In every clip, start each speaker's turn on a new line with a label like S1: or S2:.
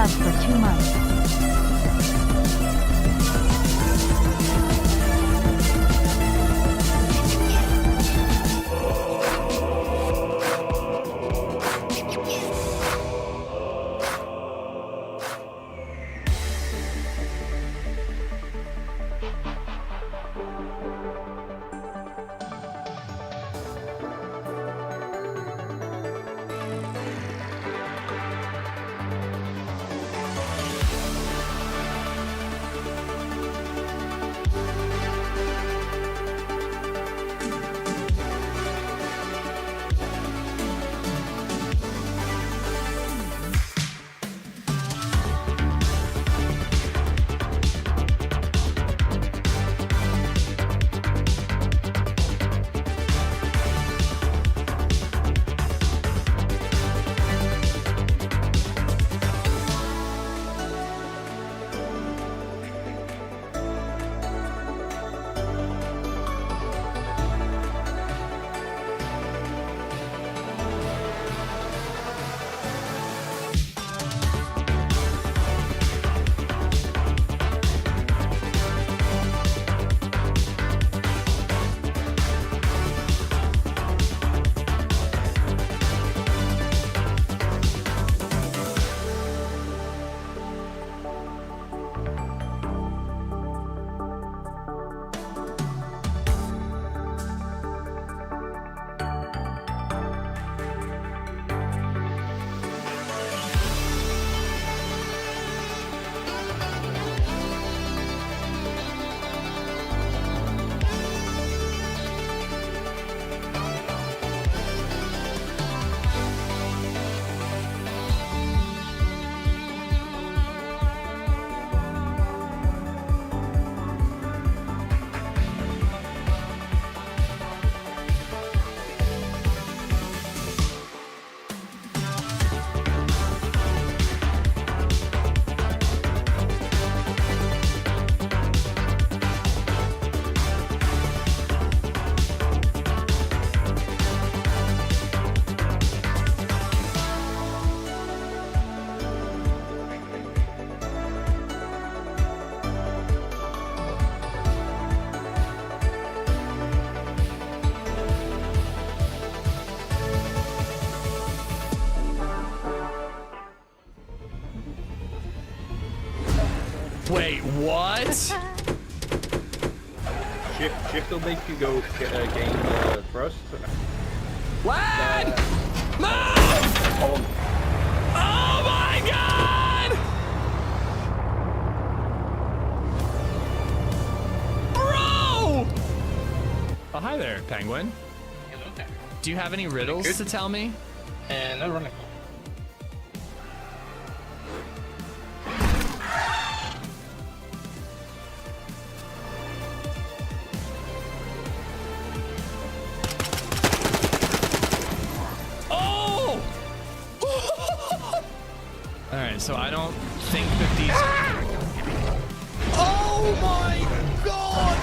S1: subs for 2 months.
S2: Wait, what?
S3: Shift will make you go gain thrust.
S2: What? Move! Oh my god! Bro! Oh, hi there, Penguin.
S4: Hello there.
S2: Do you have any riddles to tell me?
S4: No running.
S2: Alright, so I don't think that these... Oh my god!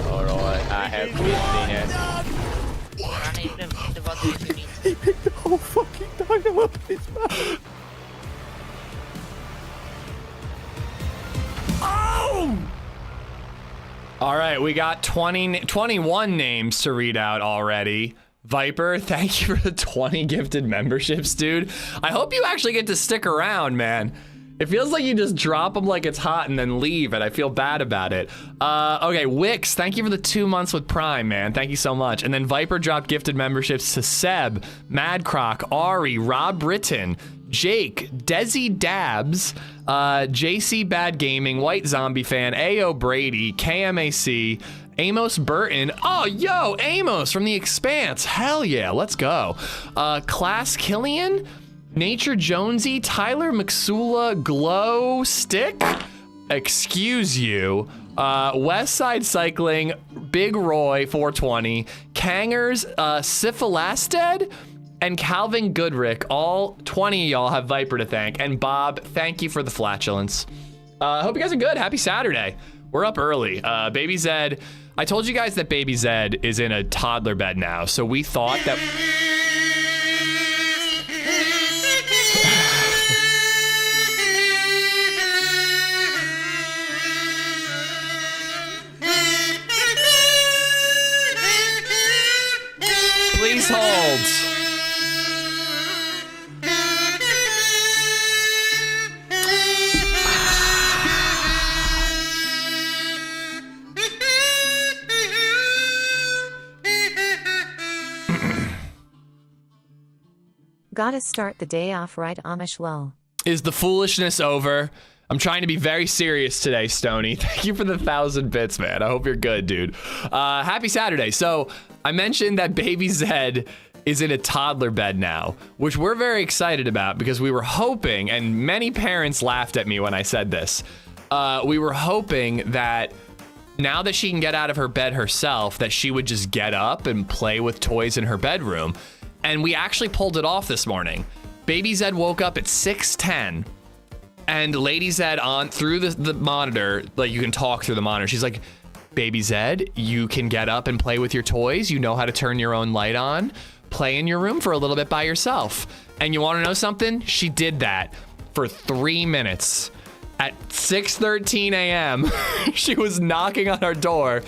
S5: Alright, I have 15 it.
S3: He picked the whole fucking dino up in his mouth.
S2: Oh! Alright, we got 21 names to read out already. Viper, thank you for the 20 gifted memberships, dude. I hope you actually get to stick around, man. It feels like you just drop them like it's hot and then leave, and I feel bad about it. Okay, Wix, thank you for the 2 months with Prime, man. Thank you so much. And then Viper dropped gifted memberships to Seb, Madcroc, Ari, Rob Britton, Jake, Desi Dabs, JC Bad Gaming, White Zombie Fan, AO Brady, KMAC, Amos Burton. Oh, yo, Amos from The Expanse. Hell yeah, let's go. Class Killian, Nature Jonesy, Tyler McSula, Glow Stick, excuse you, West Side Cycling, Big Roy 420, Kangers, Syphilasted, and Calvin Goodrick. All 20 of y'all have Viper to thank. And Bob, thank you for the flatulence. Hope you guys are good. Happy Saturday. We're up early. BabyZed, I told you guys that BabyZed is in a toddler bed now, so we thought that... world.
S1: Gotta start the day off right, Amish lol.
S2: Is the foolishness over? I'm trying to be very serious today, Stony. Thank you for the 1,000 bits, man. I hope you're good, dude. Happy Saturday. So I mentioned that BabyZed is in a toddler bed now, which we're very excited about because we were hoping, and many parents laughed at me when I said this. We were hoping that now that she can get out of her bed herself, that she would just get up and play with toys in her bedroom. And we actually pulled it off this morning. BabyZed woke up at 6:10, and LadyZed on through the monitor, like you can talk through the monitor. She's like, BabyZed, you can get up and play with your toys. You know how to turn your own light on. Play in your room for a little bit by yourself. And you want to know something? She did that for 3 minutes. At 6:13 a.m., she was knocking on our door.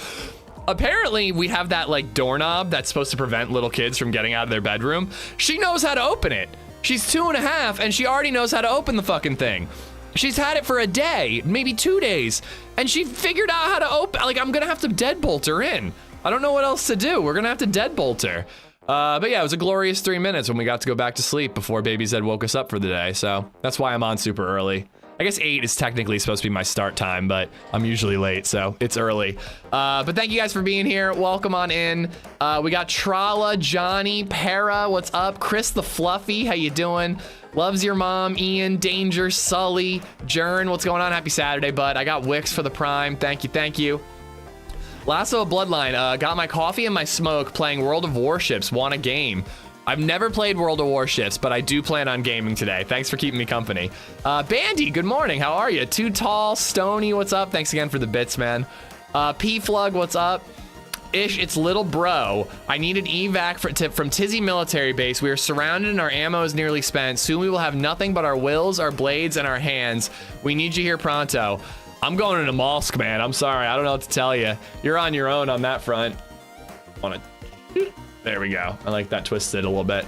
S2: Apparently, we have that like doorknob that's supposed to prevent little kids from getting out of their bedroom. She knows how to open it. She's 2.5 and she already knows how to open the fucking thing. She's had it for a day, maybe 2 days, and she figured out how to open. Like, I'm gonna have to deadbolt her in. I don't know what else to do. We're gonna have to deadbolt her. But yeah, it was a glorious 3 minutes when we got to go back to sleep before BabyZed woke us up for the day. So that's why I'm on super early. I guess 8 is technically supposed to be my start time, but I'm usually late, so it's early. But thank you guys for being here. Welcome on in. We got Trala, Johnny, Para, what's up? Chris the Fluffy, how you doing? Loves your mom, Ian, Danger, Sully, Jern, what's going on? Happy Saturday, bud. I got Wix for the Prime. Thank you, thank you. Lasso of Bloodline, got my coffee and my smoke playing World of Warships, won a game. I've never played World of Warships, but I do plan on gaming today. Thanks for keeping me company. Bandy, good morning. How are you? Too Tall, Stony, what's up? Thanks again for the bits, man. P-Flug, what's up? Ish, it's little bro. I need an evac from Tizzy Military Base. We are surrounded and our ammo is nearly spent. Soon we will have nothing but our wills, our blades, and our hands. We need you here pronto. I'm going to Namalsk, man. I'm sorry. I don't know what to tell you. You're on your own on that front. There we go. I like that twisted a little bit.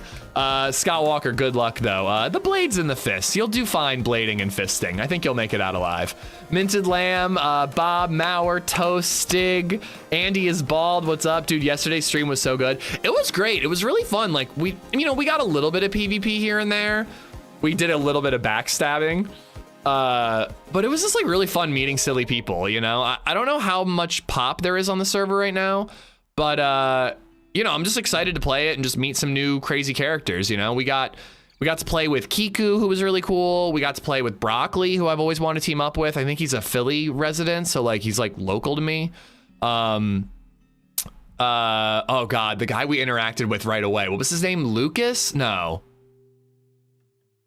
S2: Scott Walker, good luck though. The blades in the fist. You'll do fine blading and fisting. I think you'll make it out alive. Minted Lamb, Bob, Mauer, Toast, Stig, Andy is bald. What's up, dude? Yesterday's stream was so good. It was great. It was really fun. Like we got a little bit of PvP here and there. We did a little bit of backstabbing. But it was just like really fun meeting silly people, you know? I don't know how much pop there is on the server right now, but you know, I'm just excited to play it and just meet some new crazy characters, you know? We got to play with Kiku, who was really cool. We got to play with Broccoli, who I've always wanted to team up with. I think he's a Philly resident, so like he's like local to me. Oh God, the guy we interacted with right away. What was his name? Lucas? No.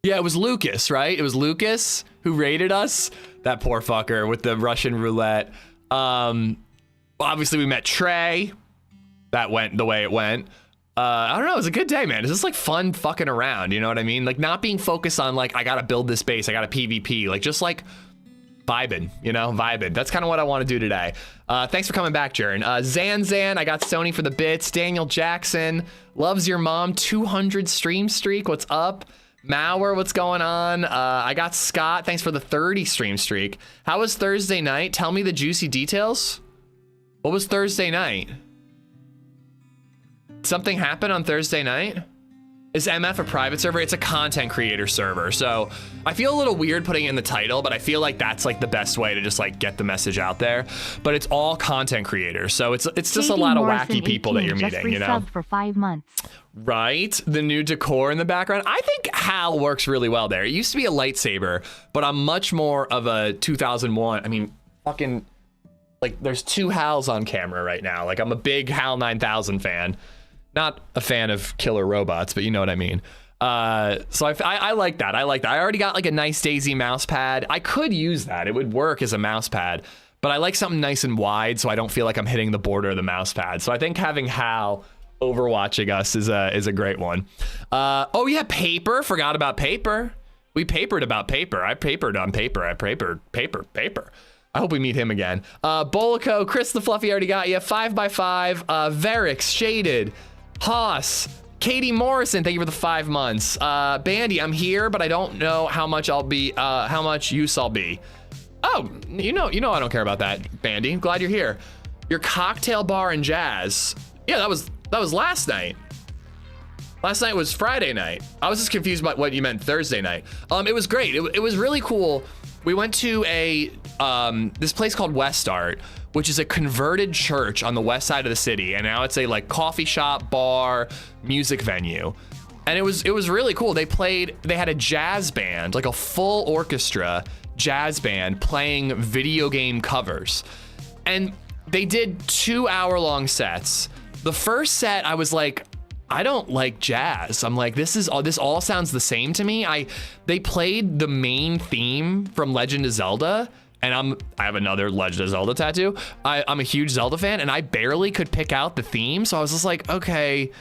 S2: Yeah, it was Lucas, right? It was Lucas who raided us. That poor fucker with the Russian roulette. Obviously we met Trey. That went the way it went. I don't know, it was a good day, man. It's just like fun fucking around, you know what I mean? Like not being focused on like, I gotta build this base, I gotta PvP, like just like vibing, you know, vibing. That's kind of what I want to do today. Thanks for coming back, Jern. Zan, I got Sony for the bits. Daniel Jackson, loves your mom, 200 stream streak, what's up? Mauer, what's going on? I got Scott, thanks for the 30 stream streak. How was Thursday night? Tell me the juicy details. What was Thursday night? Something happened on Thursday night? Is MF a private server? It's a content creator server. So I feel a little weird putting it in the title, but I feel like that's like the best way to just like get the message out there. But it's all content creators. So it's just a lot of wacky people that you're meeting, you know?
S6: For 5 months.
S2: Right? The new decor in the background. I think HAL works really well there. It used to be a lightsaber, but I'm much more of a 2001. I mean, fucking, like there's 2 HALs on camera right now. Like I'm a big HAL 9000 fan. Not a fan of killer robots, but you know what I mean. So I like that. I like that. I already got like a nice DayZ mouse pad. I could use that. It would work as a mouse pad, but I like something nice and wide so I don't feel like I'm hitting the border of the mouse pad. So I think having Hal overwatching us is a great one. Oh yeah, paper. Forgot about paper. We papered about paper. I papered on paper. I papered paper. I hope we meet him again. Bolico, Chris the Fluffy already got you. 5x5. Verix, Shaded. Haas, Katie Morrison, thank you for the 5 months. Bandy, I'm here, but I don't know how much how much use I'll be. Oh, you know I don't care about that, Bandy. I'm glad you're here. Your cocktail bar and jazz. Yeah, that was last night. Last night was Friday night. I was just confused about what you meant Thursday night. It was great. It was really cool. We went to this place called West Art, which is a converted church on the west side of the city, and now it's a like coffee shop, bar, music venue. And it was really cool. They had a jazz band, like a full orchestra jazz band playing video game covers. And they did 2-hour-long sets. The first set, I was like, I don't like jazz. I'm like, this all sounds the same to me. They played the main theme from Legend of Zelda, and I have another Legend of Zelda tattoo. I'm a huge Zelda fan, and I barely could pick out the theme. So I was just like, okay,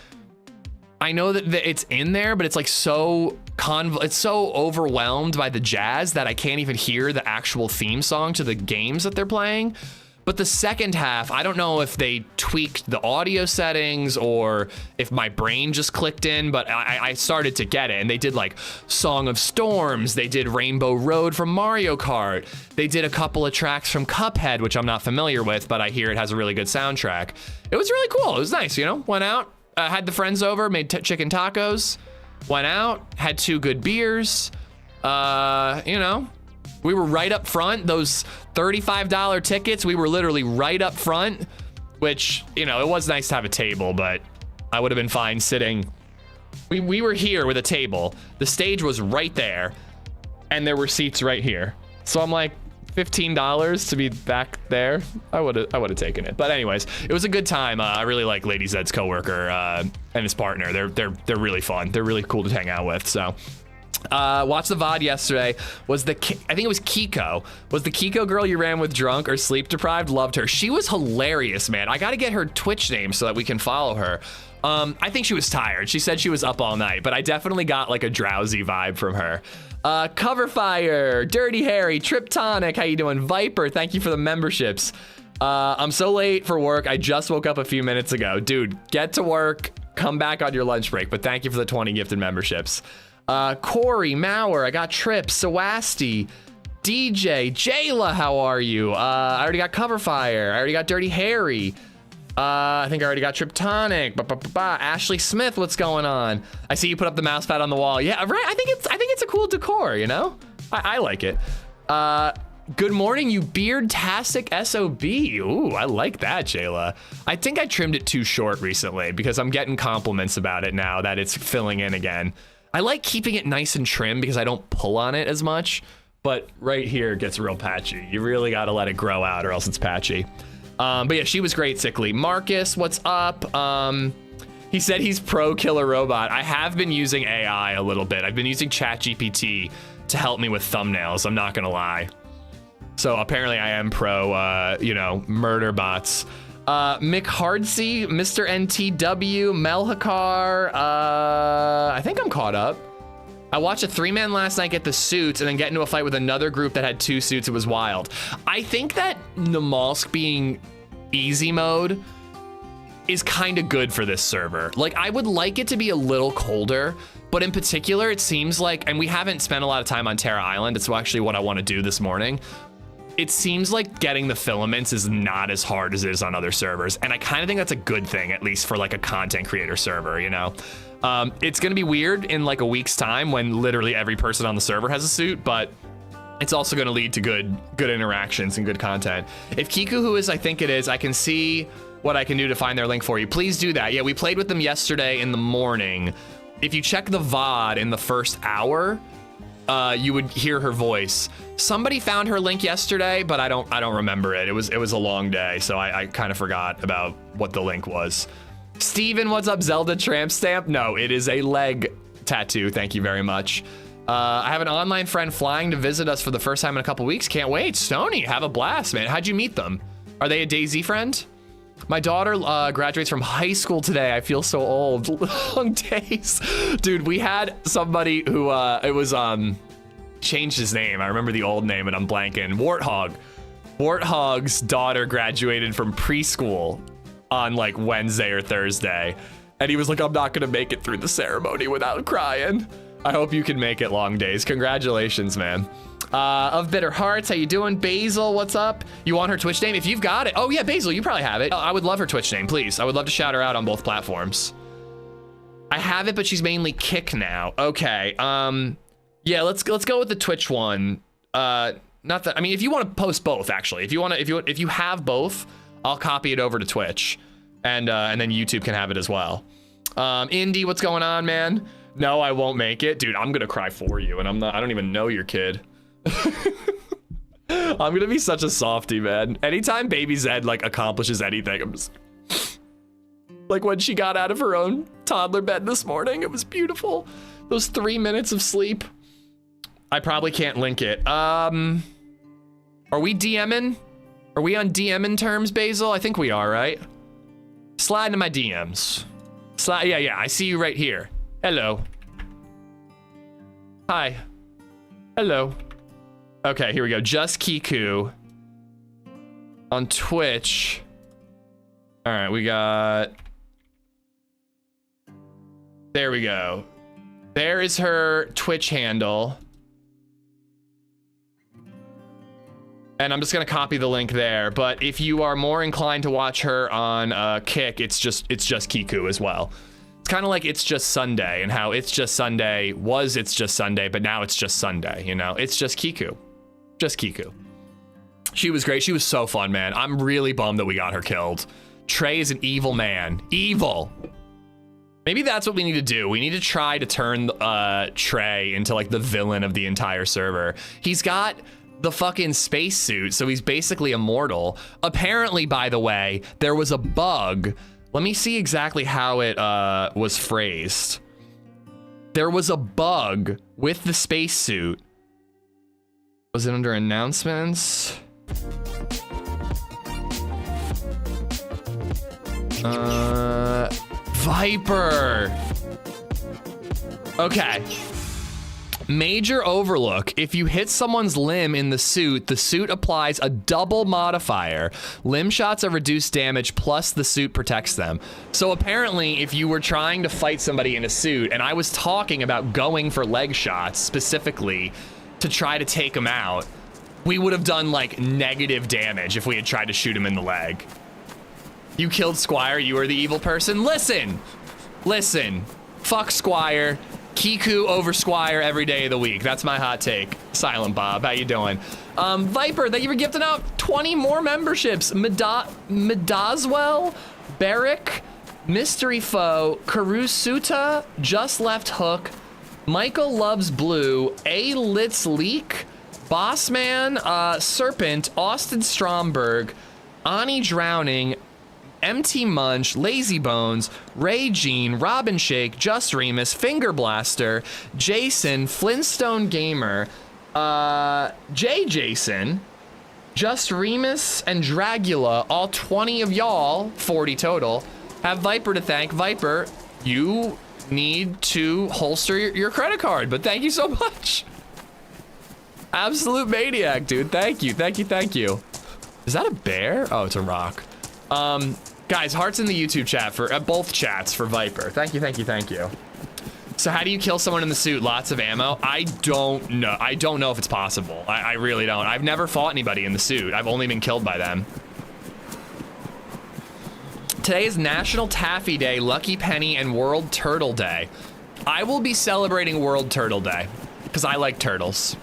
S2: I know that it's in there, but it's like it's so overwhelmed by the jazz that I can't even hear the actual theme song to the games that they're playing. But the second half, I don't know if they tweaked the audio settings or if my brain just clicked in, but I started to get it. And they did like Song of Storms. They did Rainbow Road from Mario Kart. They did a couple of tracks from Cuphead, which I'm not familiar with, but I hear it has a really good soundtrack. It was really cool. It was nice, you know? Went out, had the friends over, made chicken tacos, went out, had 2 good beers, you know? We were right up front. Those $35 tickets, we were literally right up front, which, you know, it was nice to have a table, but I would have been fine sitting. We were here with a table. The stage was right there, and there were seats right here. So I'm like, $15 to be back there. I would have taken it. But anyways, it was a good time. I really like LadyZed's coworker and his partner. They're really fun. They're really cool to hang out with. So. Watched the VOD yesterday. I think it was Kiku. Was the Kiku girl you ran with drunk or sleep deprived? Loved her. She was hilarious, man. I gotta get her Twitch name so that we can follow her. I think she was tired. She said she was up all night, but I definitely got like a drowsy vibe from her. Coverfire, Dirty Harry, Triptonic, how you doing? Viper, thank you for the memberships. I'm so late for work. I just woke up a few minutes ago. Dude, get to work, come back on your lunch break, but thank you for the 20 gifted memberships. Corey, Mauer, I got Trip, Sawasti, DJ, Jayla, how are you? I already got Coverfire. I already got Dirty Harry. I think I already got Triptonic. Ashley Smith, what's going on? I see you put up the mouse pad on the wall. Yeah, right. I think it's a cool decor, you know? I like it. Good morning, you beard-tastic SOB. Ooh, I like that, Jayla. I think I trimmed it too short recently because I'm getting compliments about it now that it's filling in again. I like keeping it nice and trim because I don't pull on it as much, but right here it gets real patchy. You really got to let it grow out or else it's patchy. But yeah, she was great, Sickly. Marcus, what's up? He said he's pro Killer Robot. I have been using AI a little bit. I've been using ChatGPT to help me with thumbnails. I'm not gonna lie. So apparently I am pro, murder bots. Mick Hardsey, Mr. NTW, Melhakar, I think I'm caught up. I watched a 3-man last night get the suits and then get into a fight with another group that had 2 suits. It was wild. I think that Namalsk being easy mode is kind of good for this server. Like, I would like it to be a little colder, but in particular, it seems like, and we haven't spent a lot of time on Terra Island. It's actually what I want to do this morning. It seems like getting the filaments is not as hard as it is on other servers. And I kind of think that's a good thing, at least for like a content creator server, you know? It's gonna be weird in like a week's time when literally every person on the server has a suit, but it's also gonna lead to good interactions and good content. If Kiku who is, I think it is, I can see what I can do to find their link for you. Please do that. Yeah, we played with them yesterday in the morning. If you check the VOD in the first hour, you would hear her voice. Somebody found her link yesterday, but I don't remember it. It was a long day, so I kind of forgot about what the link was. Steven, what's up? Zelda tramp stamp? No, it is a leg tattoo. Thank you very much. I have an online friend flying to visit us for the first time in a couple weeks. Can't wait. Stony, have a blast, man. How'd you meet them? Are they a DayZ friend? My daughter graduates from high school today. I feel so old. Long days. Dude, we had somebody who, changed his name. I remember the old name and I'm blanking. Warthog. Warthog's daughter graduated from preschool on like Wednesday or Thursday. And he was like, I'm not gonna make it through the ceremony without crying. I hope you can make it, Long Days. Congratulations, man. Of Bitter Hearts, how you doing? Basil, what's up? You want her Twitch name? If you've got it. Oh yeah, Basil, you probably have it. I would love her Twitch name, please. I would love to shout her out on both platforms. I have it, but she's mainly Kick now. Okay, yeah, let's go with the Twitch one. Not that, I mean, if you want to post both, actually. If you have both, I'll copy it over to Twitch. And then YouTube can have it as well. Indy, what's going on, man? No, I won't make it. Dude, I'm gonna cry for you, and I don't even know your kid. I'm gonna be such a softie, man. Anytime BabyZed like accomplishes anything, I'm just like when she got out of her own toddler bed this morning, it was beautiful. Those 3 minutes of sleep. I probably can't link it. Are we DMing? Are we on DMing terms, Basil? I think we are, right? Slide into my DMs. Slide, yeah, I see you right here. Hello. Hi. Hello. Okay, here we go. Just Kiku on Twitch. All right, we got. There we go. There is her Twitch handle. And I'm just gonna copy the link there. But if you are more inclined to watch her on Kick, it's just Kiku as well. It's kind of like It's Just Sunday, and how It's Just Sunday was It's Just Sunday, but now it's just Sunday, you know? It's just Kiku. Just Kiku. She was great. She was so fun, man. I'm really bummed that we got her killed. Trey is an evil man. Evil. Maybe that's what we need to do. We need to try to turn Trey into like the villain of the entire server. He's got the fucking spacesuit, so he's basically immortal. Apparently, by the way, there was a bug. Let me see exactly how it was phrased. There was a bug with the spacesuit. Was it under announcements? Viper. Okay. Major overlook. If you hit someone's limb in the suit applies a double modifier. Limb shots are reduced damage plus the suit protects them. So apparently if you were trying to fight somebody in a suit, and I was talking about going for leg shots specifically to try to take him out, we would have done like negative damage if we had tried to shoot him in the leg. You killed Squire, you are the evil person. Listen, fuck Squire. Kiku over Squire every day of the week. That's my hot take. Silent Bob, how you doing? Viper, thank you for gifting out 20 more memberships. Medazwell, Barrick, Mystery Foe, Karusuta, Just Left Hook, Michael Loves Blue, A Litz Leak, Bossman, Serpent, Austin Stromberg, Ani Drowning, MT Munch, Lazy Bones, Ray Jean, Robin Shake, Just Remus, Finger Blaster, Jason, Flintstone Gamer, J Jason, Just Remus, and Dragula, all 20 of y'all, 40 total, have Viper to thank. Viper, you need to holster your credit card, but thank you so much. Absolute maniac, dude. Thank you. Is that a bear? Oh, it's a rock. Guys, hearts in the YouTube chat for both chats for Viper. Thank you. So how do you kill someone in the suit? Lots of ammo? I don't know. I don't know if it's possible. I really don't. I've never fought anybody in the suit. I've only been killed by them. Today is National Taffy Day, Lucky Penny, and World Turtle Day. I will be celebrating World Turtle Day because I like turtles.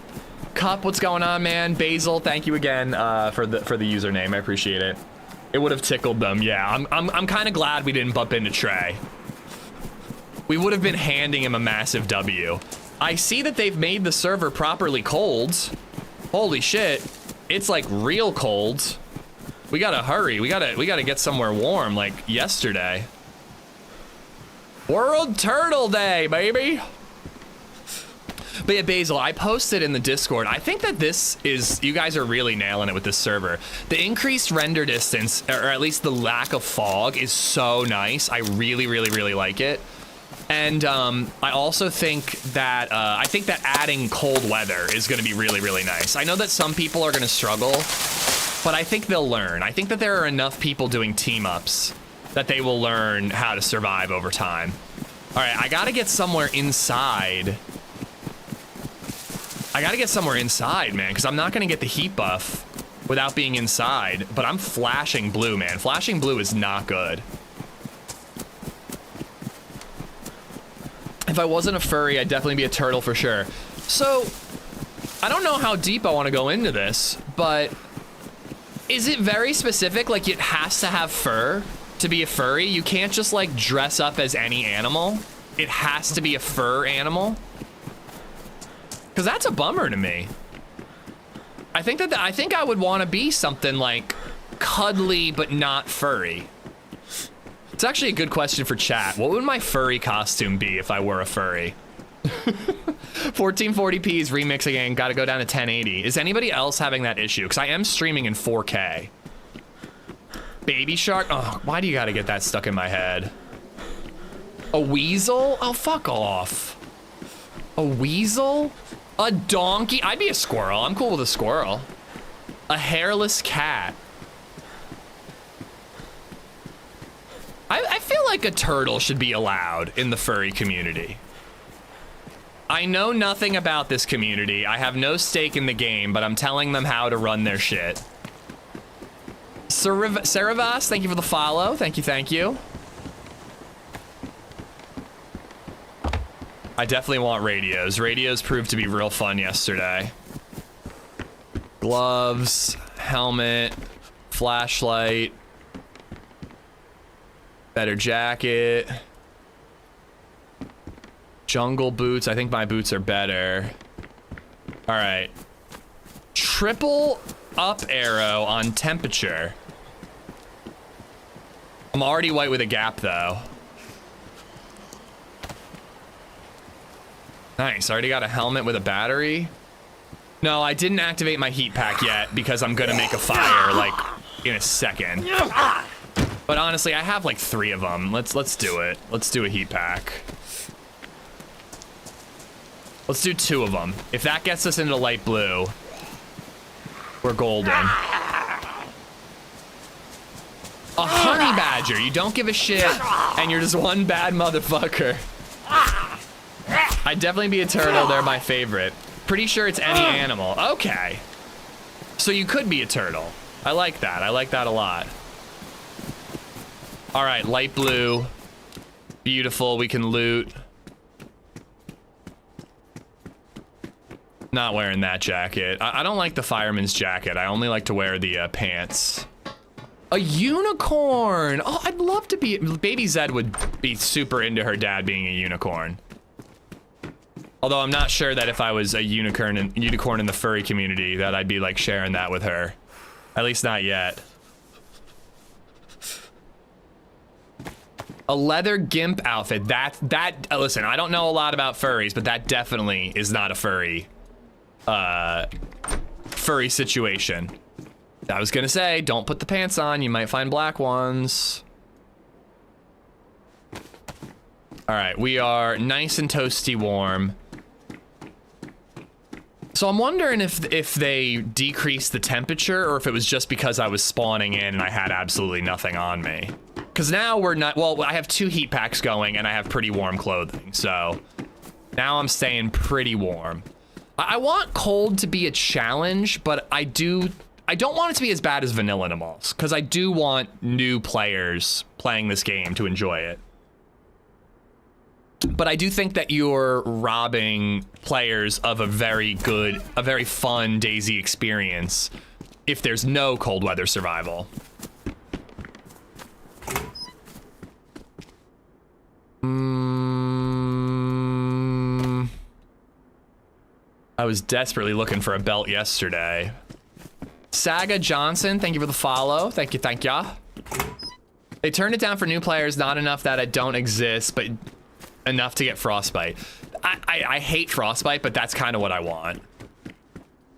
S2: Cup, what's going on, man? Basil, thank you again for the username. I appreciate it. It would have tickled them. Yeah, I'm kind of glad we didn't bump into Trey. We would have been handing him a massive W. I see that they've made the server properly cold. Holy shit, it's like real cold. We gotta hurry. We gotta get somewhere warm like yesterday. World Turtle Day, baby. But yeah, Basil, I posted in the Discord, I think that you guys are really nailing it with this server. The increased render distance, or at least the lack of fog, is so nice. I really like it. And I also think that adding cold weather is gonna be really nice. I know that some people are gonna struggle, but I think they'll learn. I think that there are enough people doing team ups that they will learn how to survive over time. All right, I gotta get somewhere inside. I gotta get somewhere inside, man, because I'm not gonna get the heat buff without being inside, but I'm flashing blue, man. Flashing blue is not good. If I wasn't a furry, I'd definitely be a turtle for sure. So, I don't know how deep I want to go into this, but is it very specific? Like, it has to have fur to be a furry? You can't just, like, dress up as any animal? It has to be a fur animal? Because that's a bummer to me. I think I would want to be something like cuddly but not furry. It's actually a good question for chat. What would my furry costume be if I were a furry? 1440p is remix again. Got to go down to 1080. Is anybody else having that issue? Because I am streaming in 4K. Baby shark? Oh, why do you got to get that stuck in my head? A weasel? Oh, fuck off. A weasel? A donkey? I'd be a squirrel. I'm cool with a squirrel. A hairless cat. I feel like a turtle should be allowed in the furry community. I know nothing about this community. I have no stake in the game, but I'm telling them how to run their shit. Saravas, thank you for the follow. Thank you, thank you. I definitely want radios. Radios proved to be real fun yesterday. Gloves, helmet, flashlight, better jacket, jungle boots. I think my boots are better. All right. Triple up arrow on temperature. I'm already white with a gap though. Nice, already got a helmet with a battery. No, I didn't activate my heat pack yet because I'm gonna make a fire like in a second. But honestly, I have like 3 of them. Let's do it. Let's do a heat pack. Let's do 2 of them. If that gets us into light blue, we're golden. A honey badger. You don't give a shit, and you're just one bad motherfucker. I'd definitely be a turtle. They're my favorite. Pretty sure it's any animal. Okay. So you could be a turtle. I like that. I like that a lot. All right, light blue. Beautiful. We can loot. Not wearing that jacket. I don't like the fireman's jacket. I only like to wear the pants. A unicorn. Oh, I'd love to be. BabyZed would be super into her dad being a unicorn. Although I'm not sure that if I was a unicorn in the furry community that I'd be like sharing that with her. At least not yet. A leather gimp outfit. Listen, I don't know a lot about furries, but that definitely is not a furry situation. I was gonna say, don't put the pants on. You might find black ones. All right, we are nice and toasty warm. So I'm wondering if they decreased the temperature or if it was just because I was spawning in and I had absolutely nothing on me. Because now we're not, well, I have 2 heat packs going and I have pretty warm clothing. So now I'm staying pretty warm. I want cold to be a challenge, but I don't want it to be as bad as vanilla Namalsk, because I do want new players playing this game to enjoy it. But I do think that you're robbing players of a very fun DayZ experience if there's no cold weather survival. I was desperately looking for a belt yesterday. Saga Johnson, thank you for the follow. Thank you, thank ya. They turned it down for new players, not enough that it don't exist, but enough to get frostbite. I hate frostbite, but that's kind of what I want.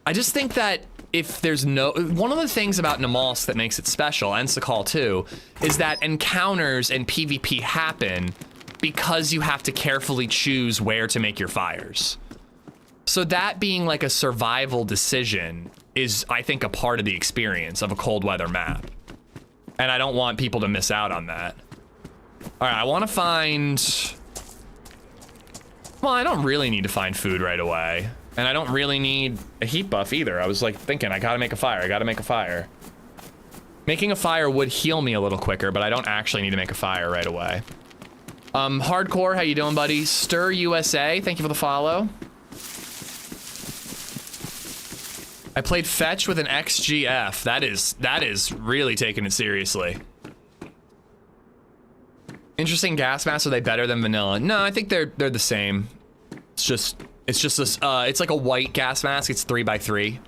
S2: I just think that if there's no, one of the things about Namalsk that makes it special, and Sakal too, is that encounters and PvP happen because you have to carefully choose where to make your fires. So that being like a survival decision is, I think, a part of the experience of a cold weather map. And I don't want people to miss out on that. All right, I want to find... Well, I don't really need to find food right away. And I don't really need a heat buff either. I was like thinking, I gotta make a fire, I gotta make a fire. Making a fire would heal me a little quicker, but I don't actually need to make a fire right away. Hardcore, how you doing, buddy? Stir USA, thank you for the follow. I played fetch with an XGF. That is really taking it seriously. Interesting gas masks. Are they better than vanilla? No, I think they're the same. It's just this. It's like a white gas mask. It's 3x3.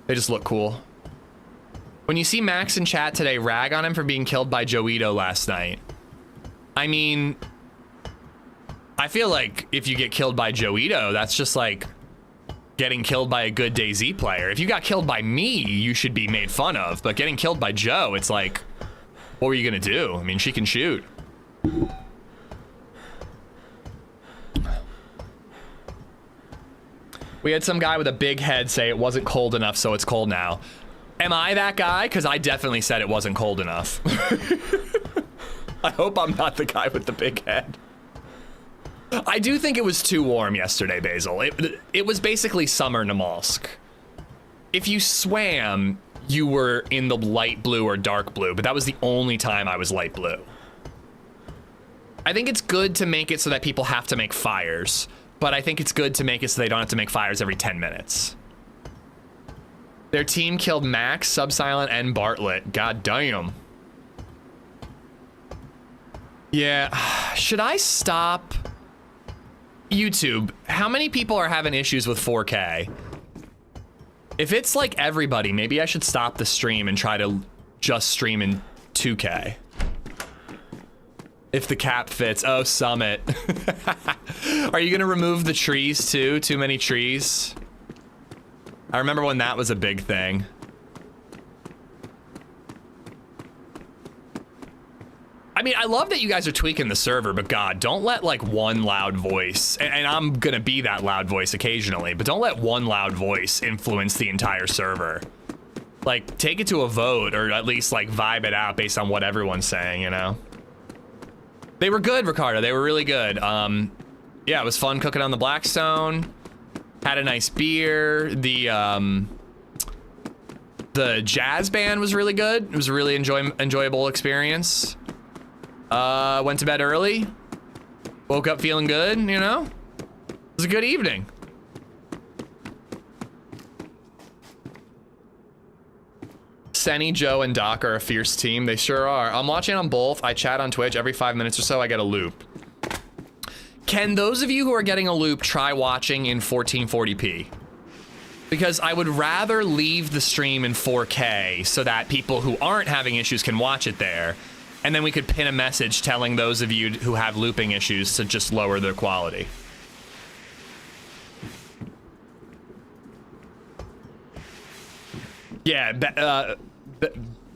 S2: They just look cool. When you see Max in chat today, rag on him for being killed by Joito last night. I mean, I feel like if you get killed by Joito, that's just like getting killed by a good DayZ player. If you got killed by me, you should be made fun of. But getting killed by Joe, it's like, what were you gonna do? I mean, she can shoot. We had some guy with a big head say it wasn't cold enough, so it's cold now. Am I that guy? Because I definitely said it wasn't cold enough. I hope I'm not the guy with the big head. I do think it was too warm yesterday, Basil. It was basically summer Namalsk. If you swam, you were in the light blue or dark blue, but that was the only time I was light blue. I think it's good to make it so that people have to make fires, but I think it's good to make it so they don't have to make fires every 10 minutes. Their team killed Max, Subsilent, and Bartlett. God damn. Yeah, should I stop? YouTube, how many people are having issues with 4K? If it's like everybody, maybe I should stop the stream and try to just stream in 2K. If the cap fits. Oh, Summit. Are you gonna remove the trees too? Too many trees? I remember when that was a big thing. I mean, I love that you guys are tweaking the server, but God, don't let like one loud voice, and I'm gonna be that loud voice occasionally, but don't let one loud voice influence the entire server. Like, take it to a vote, or at least like vibe it out based on what everyone's saying, you know? They were good, Ricardo, they were really good. Yeah, it was fun cooking on the Blackstone. Had a nice beer. The jazz band was really good. It was a really enjoyable experience. Went to bed early. Woke up feeling good, you know? It was a good evening. Senny, Joe, and Doc are a fierce team. They sure are. I'm watching on both. I chat on Twitch. Every 5 minutes or so, I get a loop. Can those of you who are getting a loop try watching in 1440p? Because I would rather leave the stream in 4K so that people who aren't having issues can watch it there. And then we could pin a message telling those of you who have looping issues to just lower their quality. Yeah,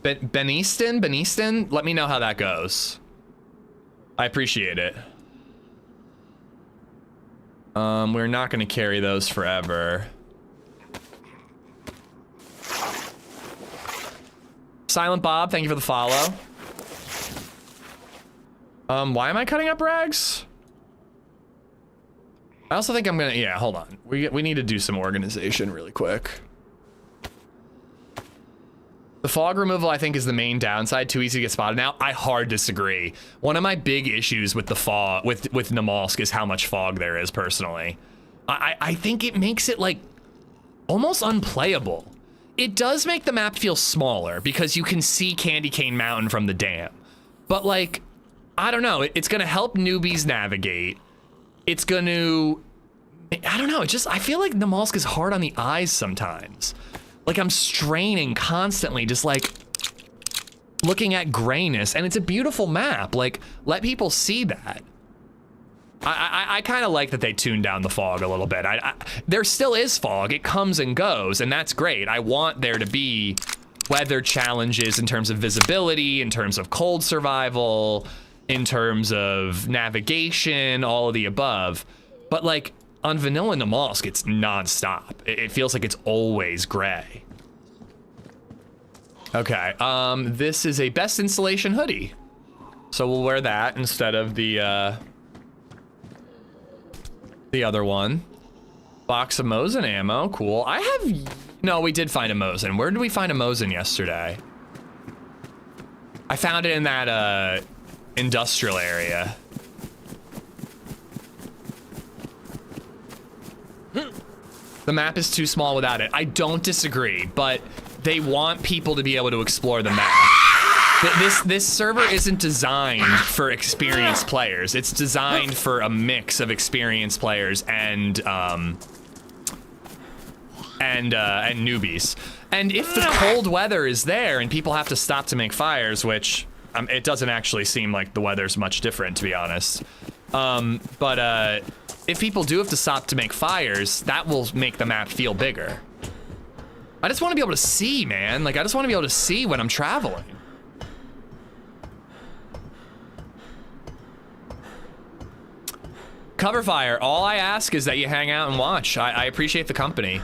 S2: Beniston, let me know how that goes. I appreciate it. We're not gonna carry those forever. Silent Bob, thank you for the follow. Why am I cutting up rags? I also think I'm gonna, yeah, hold on. We need to do some organization really quick. The fog removal, I think, is the main downside. Too easy to get spotted now. I hard disagree. One of my big issues with the fog, with Namalsk, is how much fog there is, personally. I think it makes it, like, almost unplayable. It does make the map feel smaller, because you can see Candy Cane Mountain from the dam. But, like, I don't know. It's gonna help newbies navigate. It's gonna... I don't know. It just... I feel like Namalsk is hard on the eyes sometimes. Like, I'm straining constantly, just like looking at grayness, and it's a beautiful map. Like, let people see that. I kind of like that they tuned down the fog a little bit. There still is fog, it comes and goes, and that's great. I want there to be weather challenges in terms of visibility, in terms of cold survival, in terms of navigation, all of the above. But like, on vanilla Namalsk, it's non-stop. It feels like it's always gray. Okay, this is a best installation hoodie. So we'll wear that instead of the other one. Box of Mosin ammo, cool. No, we did find a Mosin. Where did we find a Mosin yesterday? I found it in that, industrial area. The map is too small without it. I don't disagree, but they want people to be able to explore the map. This server isn't designed for experienced players. It's designed for a mix of experienced players and newbies. And if the cold weather is there and people have to stop to make fires, which it doesn't actually seem like the weather's much different, to be honest. If people do have to stop to make fires, that will make the map feel bigger. I just want to be able to see, man. Like, I just want to be able to see when I'm traveling. Cover fire. All I ask is that you hang out and watch. I appreciate the company.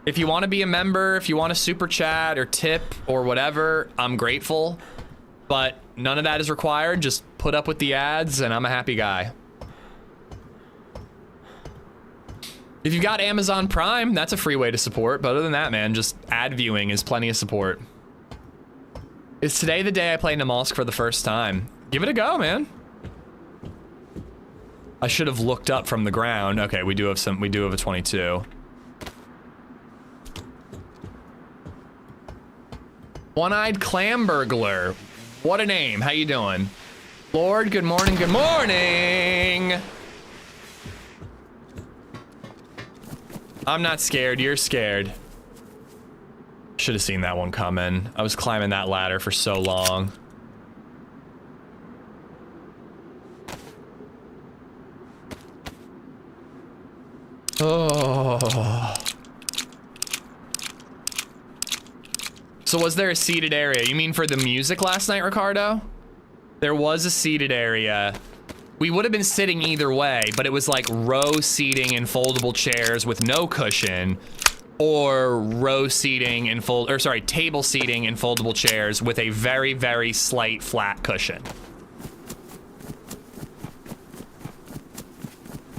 S2: If you want to be a member, if you want to super chat or tip or whatever, I'm grateful. But none of that is required. Just put up with the ads and I'm a happy guy. If you've got Amazon Prime, that's a free way to support. But other than that, man, just ad viewing is plenty of support. Is today the day I play Namalsk for the first time? Give it a go, man. I should have looked up from the ground. Okay, we do have a 22. One-eyed clam burglar. What a name. How you doing? Lord, good morning, good morning. I'm not scared, you're scared. Should have seen that one coming. I was climbing that ladder for so long. Oh. So was there a seated area? You mean for the music last night, Ricardo? There was a seated area. We would have been sitting either way, but it was like row seating and foldable chairs with no cushion, or row seating and table seating and foldable chairs with a very, very slight flat cushion.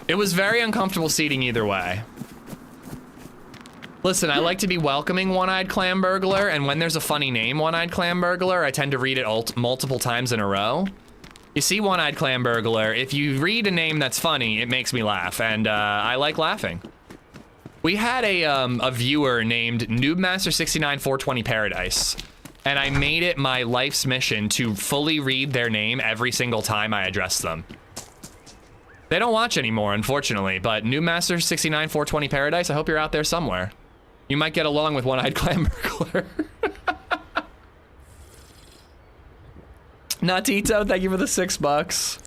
S2: It was very uncomfortable seating either way. Listen, I like to be welcoming One-Eyed Clam Burglar, and when there's a funny name, One-Eyed Clam Burglar, I tend to read it multiple times in a row. You see One-Eyed Clam Burglar, if you read a name that's funny, it makes me laugh, and I like laughing. We had a viewer named NoobMaster69 Paradise, and I made it my life's mission to fully read their name every single time I address them. They don't watch anymore, unfortunately, but NoobMaster69 Paradise, I hope you're out there somewhere. You might get along with One-Eyed Clam Burglar. Natito, thank you for the $6.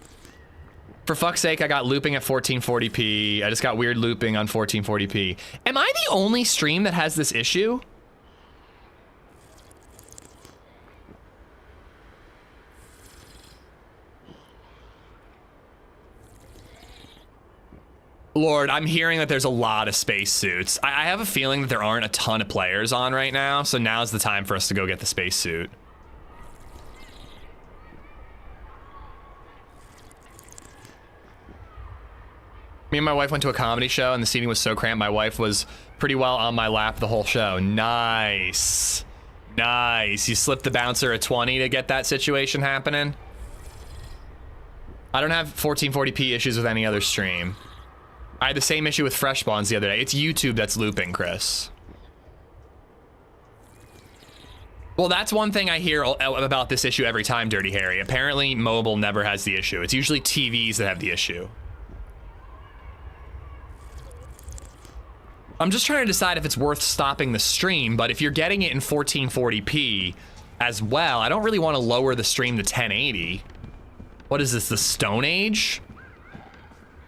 S2: For fuck's sake, I got looping at 1440p. I just got weird looping on 1440p. Am I the only stream that has this issue? Lord, I'm hearing that there's a lot of spacesuits. I have a feeling that there aren't a ton of players on right now, so now's the time for us to go get the spacesuit. Me and my wife went to a comedy show and the seating was so cramped, my wife was pretty well on my lap the whole show. Nice. Nice. You slipped the bouncer a 20 to get that situation happening. I don't have 1440p issues with any other stream. I had the same issue with Fresh Spawns the other day. It's YouTube that's looping, Chris. Well, that's one thing I hear about this issue every time, Dirty Harry. Apparently, mobile never has the issue. It's usually TVs that have the issue. I'm just trying to decide if it's worth stopping the stream, but if you're getting it in 1440p as well, I don't really want to lower the stream to 1080. What is this, the Stone Age?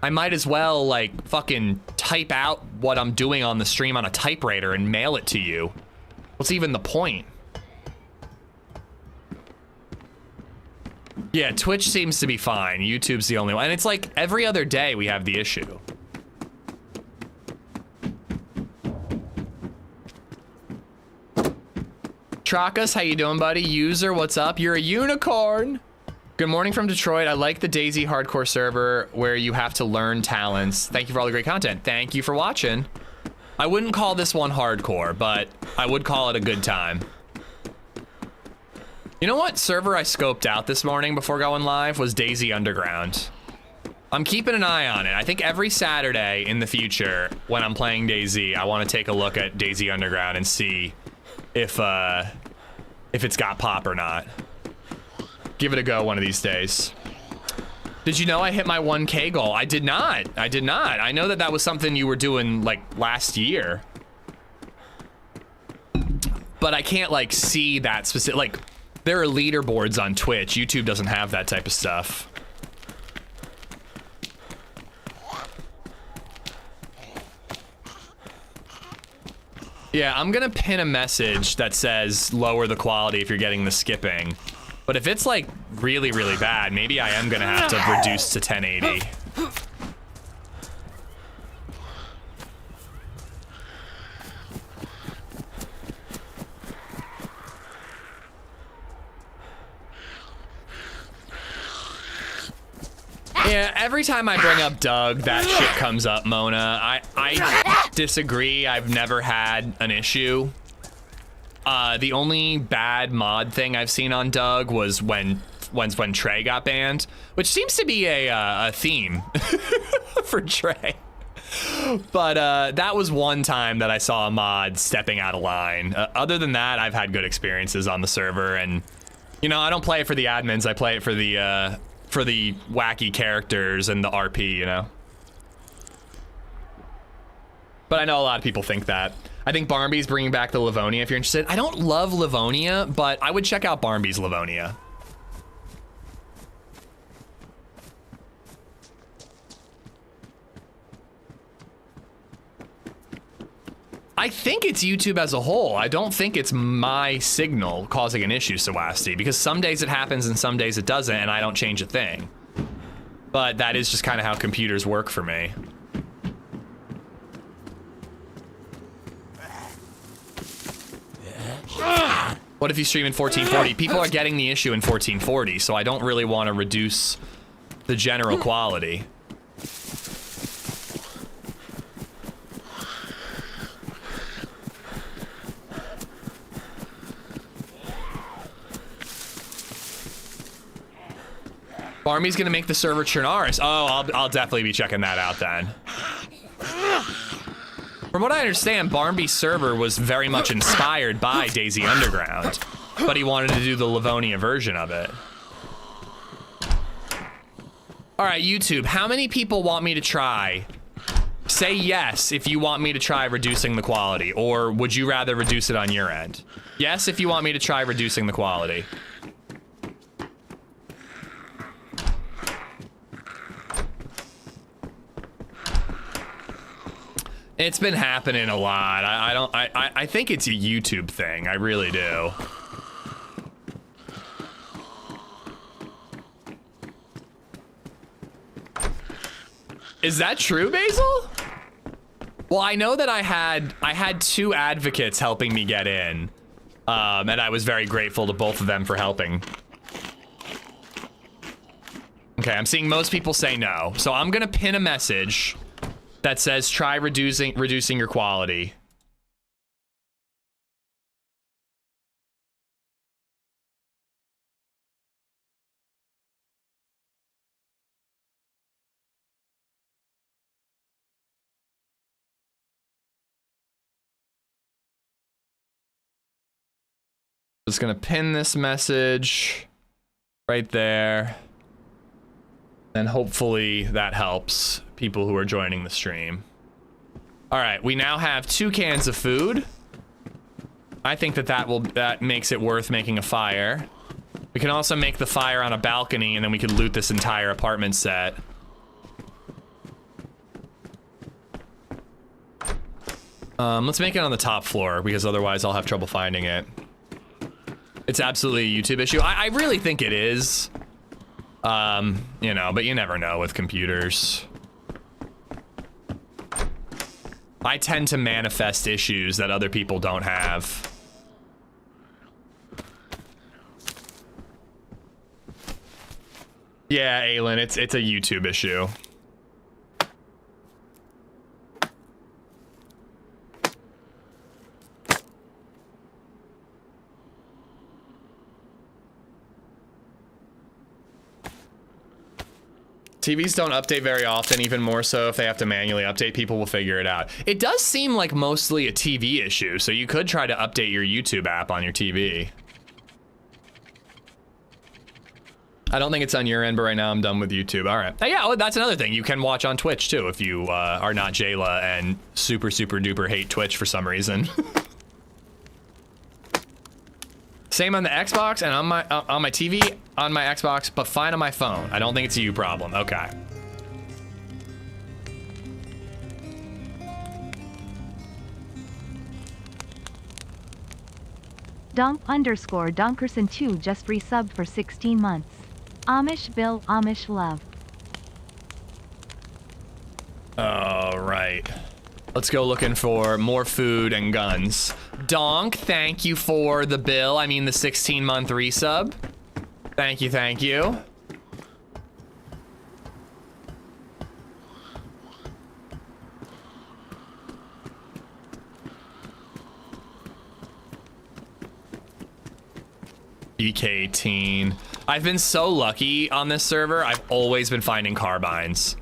S2: I might as well, like, fucking type out what I'm doing on the stream on a typewriter and mail it to you. What's even the point? Yeah, Twitch seems to be fine. YouTube's the only one. And it's like every other day we have the issue. Trakas, how you doing, buddy? User, what's up? You're a unicorn. Good morning from Detroit. I like the DayZ hardcore server where you have to learn talents. Thank you for all the great content. Thank you for watching. I wouldn't call this one hardcore, but I would call it a good time. You know what server I scoped out this morning before going live was DayZ Underground. I'm keeping an eye on it. I think every Saturday in the future when I'm playing DayZ, I want to take a look at DayZ Underground and see if it's got pop or not. Give it a go one of these days. Did you know I hit my 1K goal? I did not. I did not. I know that that was something you were doing like last year. But I can't like see that specific, like there are leaderboards on Twitch. YouTube doesn't have that type of stuff. Yeah, I'm gonna pin a message that says lower the quality if you're getting the skipping. But if it's like really, really bad, maybe I am gonna have to reduce to 1080. Yeah, every time I bring up Doug, that shit comes up, Mona. I disagree. I've never had an issue. The only bad mod thing I've seen on Doug was when Trey got banned, which seems to be a theme for Trey. But that was one time that I saw a mod stepping out of line. Other than that, I've had good experiences on the server, and you know, I don't play it for the admins. I play it for the wacky characters and the RP, you know. But I know a lot of people think that. I think Barmby's bringing back the Livonia if you're interested. I don't love Livonia, but I would check out Barmby's Livonia. I think it's YouTube as a whole. I don't think it's my signal causing an issue, Sawasti, because some days it happens and some days it doesn't, and I don't change a thing. But that is just kind of how computers work for me. What if you stream in 1440? People are getting the issue in 1440, so I don't really want to reduce the general quality. Barmy's gonna make the server Chernaris. Oh, I'll definitely be checking that out then. From what I understand, Barmby's server was very much inspired by DayZ Underground, but he wanted to do the Livonia version of it. All right, YouTube, how many people want me to try? Say yes if you want me to try reducing the quality, or would you rather reduce it on your end? Yes if you want me to try reducing the quality. It's been happening a lot. I think it's a YouTube thing. I really do. Is that true, Basil? Well, I know that I had 2 advocates helping me get in. And I was very grateful to both of them for helping. Okay, I'm seeing most people say no. So I'm gonna pin a message that says try reducing your quality. Just gonna pin this message right there. And hopefully that helps people who are joining the stream. All right, we now have 2 cans of food. I think that makes it worth making a fire. We can also make the fire on a balcony, and then we could loot this entire apartment set. Let's make it on the top floor, because otherwise I'll have trouble finding it. It's absolutely a YouTube issue. I really think it is. You know, but you never know with computers. I tend to manifest issues that other people don't have. Yeah, Aylin, it's a YouTube issue. TVs don't update very often, even more so if they have to manually update, people will figure it out. It does seem like mostly a TV issue, so you could try to update your YouTube app on your TV. I don't think it's on your end, but right now I'm done with YouTube. All right. Yeah, well, that's another thing. You can watch on Twitch too if you are not Jayla and super duper hate Twitch for some reason. Same on the Xbox and on my TV, on my Xbox, but fine on my phone. I don't think it's a you problem. Okay.
S6: Donk_Donkerson2 just resubbed for 16 months. Amish Bill, Amish Love.
S2: All right. Let's go looking for more food and guns. Donk, thank you for the bill. I mean the 16-month resub. Thank you, thank you. BK18. I've been so lucky on this server. I've always been finding carbines.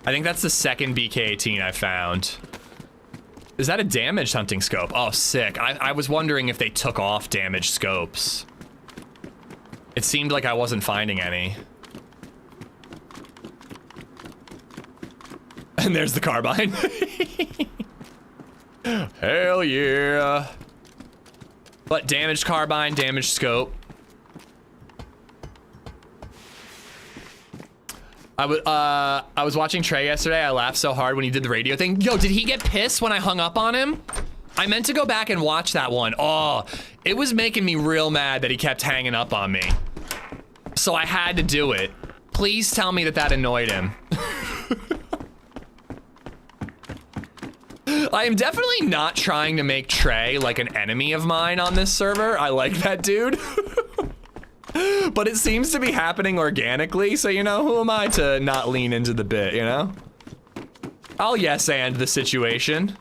S2: I think that's the second BK18 I found. Is that a damage hunting scope? Oh, sick. I was wondering if they took off damaged scopes. It seemed like I wasn't finding any. And there's the carbine. Hell yeah. But damaged carbine, damaged scope. I was watching Trey yesterday. I laughed so hard when he did the radio thing. Yo, did he get pissed when I hung up on him? I meant to go back and watch that one. Oh, it was making me real mad that he kept hanging up on me. So I had to do it. Please tell me that that annoyed him. I am definitely not trying to make Trey like an enemy of mine on this server. I like that dude. But it seems to be happening organically, so you know, who am I to not lean into the bit, you know? I'll yes and the situation.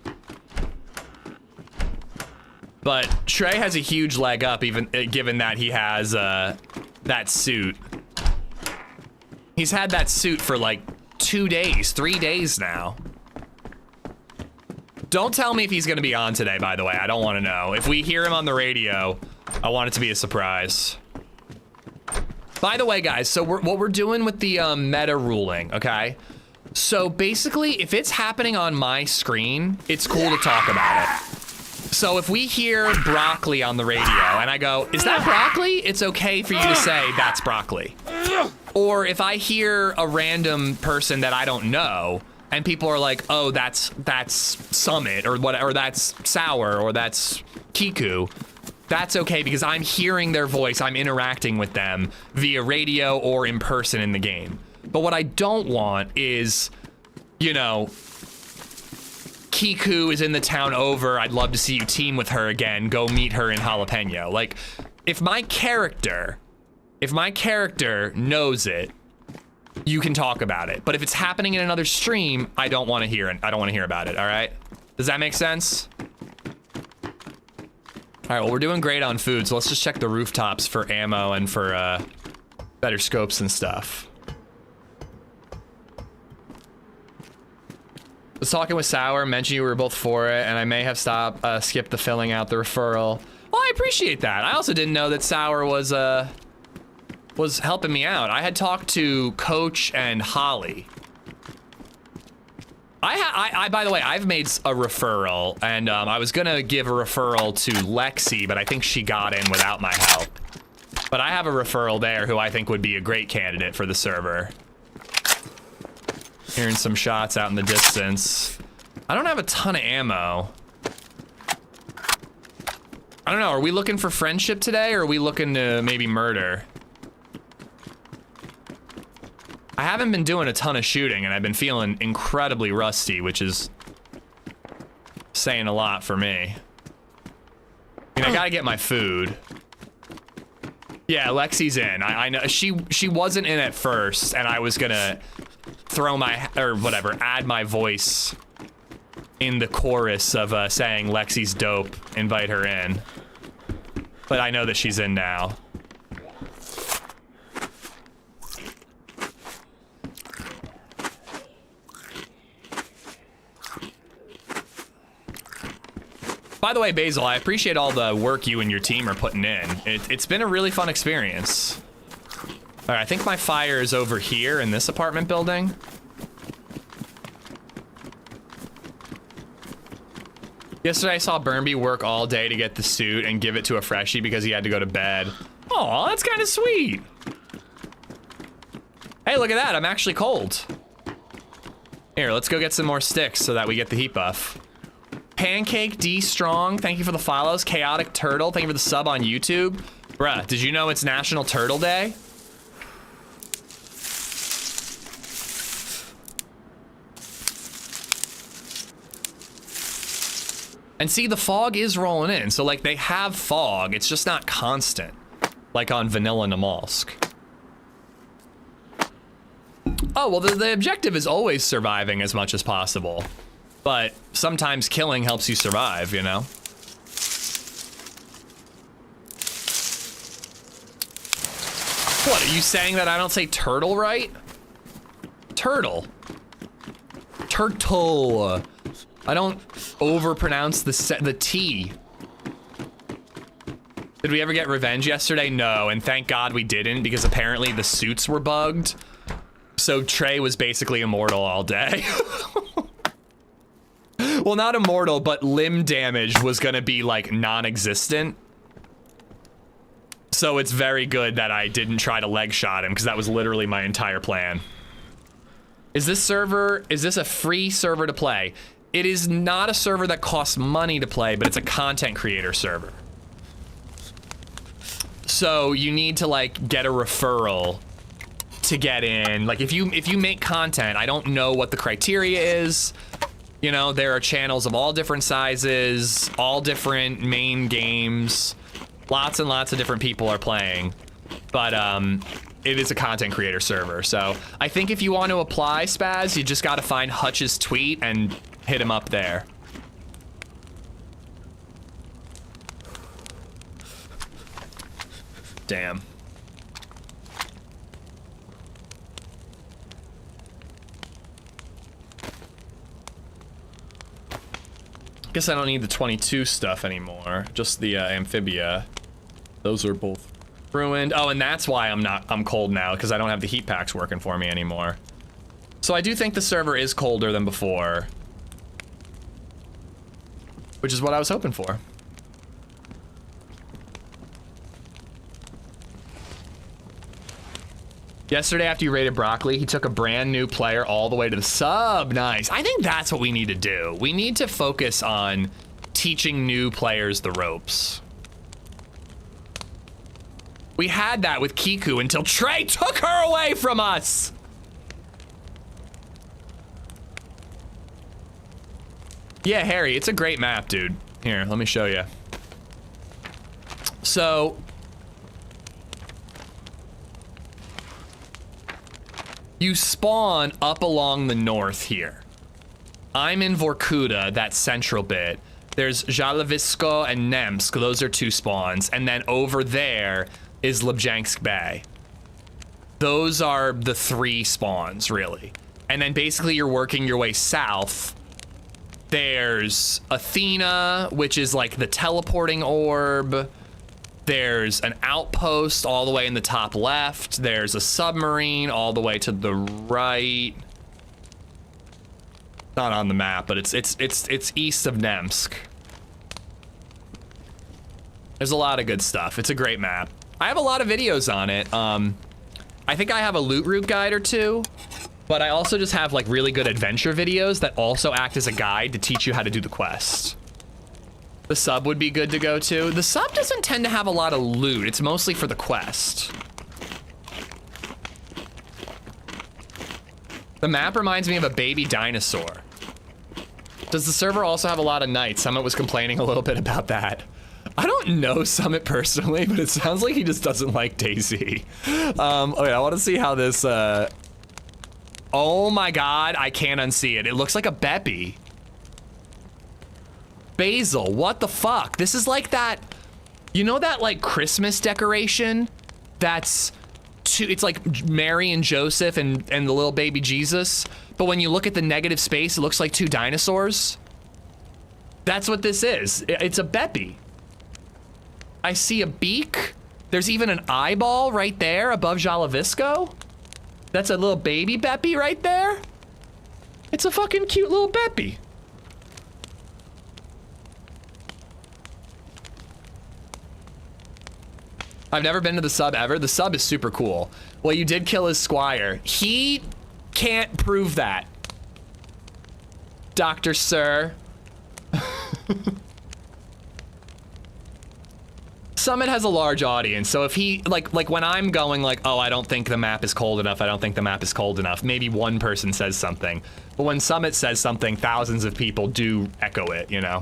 S2: But Trey has a huge leg up, even given that he has that suit. He's had that suit for like 2 days, 3 days now. Don't tell me if he's gonna be on today, by the way. I don't want to know. If we hear him on the radio, I want it to be a surprise. By the way, guys, so what we're doing with the meta ruling, okay? So basically, if it's happening on my screen, it's cool to talk about it. So if we hear broccoli on the radio and I go, is that broccoli? It's okay for you to say that's broccoli. Or if I hear a random person that I don't know and people are like, oh, that's Summit or whatever, or that's Sour or that's Kiku. That's okay because I'm hearing their voice, I'm interacting with them via radio or in person in the game. But what I don't want is, you know, Kiku is in the town over, I'd love to see you team with her again, go meet her in Jalapeno. Like, if my character knows it, you can talk about it. But if it's happening in another stream, I don't want to hear it. I don't want to hear about it, all right? Does that make sense? All right, well, we're doing great on food, so let's just check the rooftops for ammo and for better scopes and stuff. I was talking with Sour, mentioned you were both for it, and I may have skipped the filling out the referral. Well, I appreciate that. I also didn't know that Sour was helping me out. I had talked to Coach and Holly. By the way, I've made a referral, and I was gonna give a referral to Lexi, but I think she got in without my help. But I have a referral there who I think would be a great candidate for the server. Hearing some shots out in the distance. I don't have a ton of ammo. I don't know, are we looking for friendship today, or are we looking to maybe murder? I haven't been doing a ton of shooting, and I've been feeling incredibly rusty, which is saying a lot for me. I mean, I gotta get my food. Yeah, Lexi's in. I know she wasn't in at first, and I was gonna throw my or whatever, add my voice in the chorus of saying Lexi's dope, invite her in. But I know that she's in now. By the way, Basil, I appreciate all the work you and your team are putting in. It's been a really fun experience. All right, I think my fire is over here in this apartment building. Yesterday I saw Burnby work all day to get the suit and give it to a freshie because he had to go to bed. Aw, that's kind of sweet. Hey, look at that, I'm actually cold. Here, let's go get some more sticks so that we get the heat buff. Pancake D Strong, thank you for the follows. Chaotic Turtle, thank you for the sub on YouTube. Bruh, did you know it's National Turtle Day? And see, the fog is rolling in, so like they have fog, it's just not constant, like on vanilla Namalsk. Oh, well the objective is always surviving as much as possible. But sometimes killing helps you survive, you know? What, are you saying that I don't say turtle right? Turtle. Turtle. I don't overpronounce the T. Did we ever get revenge yesterday? No, and thank God we didn't, because apparently the suits were bugged. So Trey was basically immortal all day. Well, not immortal, but limb damage was gonna be like non-existent. So it's very good that I didn't try to leg shot him, because that was literally my entire plan. Is this a free server to play? It is not a server that costs money to play, but it's a content creator server. So you need to like get a referral to get in. Like if you make content, I don't know what the criteria is. You know, there are channels of all different sizes, all different main games. Lots and lots of different people are playing. But it is a content creator server. So I think if you want to apply, Spaz, you just got to find Hutch's tweet and hit him up there. Damn. Guess I don't need the 22 stuff anymore. Just the amphibia. Those are both ruined. Oh, and that's why I'm cold now, because I don't have the heat packs working for me anymore. So I do think the server is colder than before, which is what I was hoping for. Yesterday after you raided Broccoli, he took a brand new player all the way to the sub. Nice. I think that's what we need to do. We need to focus on teaching new players the ropes. We had that with Kiku until Trey took her away from us. Yeah, Harry, it's a great map, dude. Here, let me show you. So you spawn up along the north here. I'm in Vorkuta, that central bit. There's Jalovisko and Nemsk, those are two spawns. And then over there is Lubjansk Bay. Those are the three spawns, really. And then basically you're working your way south. There's Athena, which is like the teleporting orb. There's an outpost all the way in the top left. There's a submarine all the way to the right. Not on the map, but it's east of Nemsk. There's a lot of good stuff. It's a great map. I have a lot of videos on it. I think I have a loot route guide or two, but I also just have like really good adventure videos that also act as a guide to teach you how to do the quest. The sub would be good to go to. The sub doesn't tend to have a lot of loot. It's mostly for the quest. The map reminds me of a baby dinosaur. Does the server also have a lot of knights? Someone was complaining a little bit about that. don't know Summit personally, but it sounds like he just doesn't like DayZ. Okay, I want to see how this, oh my God, I can't unsee it. It looks like a Beppy. Basil, what the fuck? This is like that, you know that like Christmas decoration? That's it's like Mary and Joseph and the little baby Jesus. But when you look at the negative space, it looks like two dinosaurs. That's what this is. It's a Beppy. I see a beak. There's even an eyeball right there above Jalavisco. That's a little baby Beppy right there. It's a fucking cute little Beppy. I've never been to the sub ever. The sub is super cool. Well, you did kill his squire. He can't prove that, Dr. Sir. Summit has a large audience, so if he, like when I'm going like, oh, I don't think the map is cold enough, I don't think the map is cold enough, maybe one person says something. But when Summit says something, thousands of people do echo it, you know?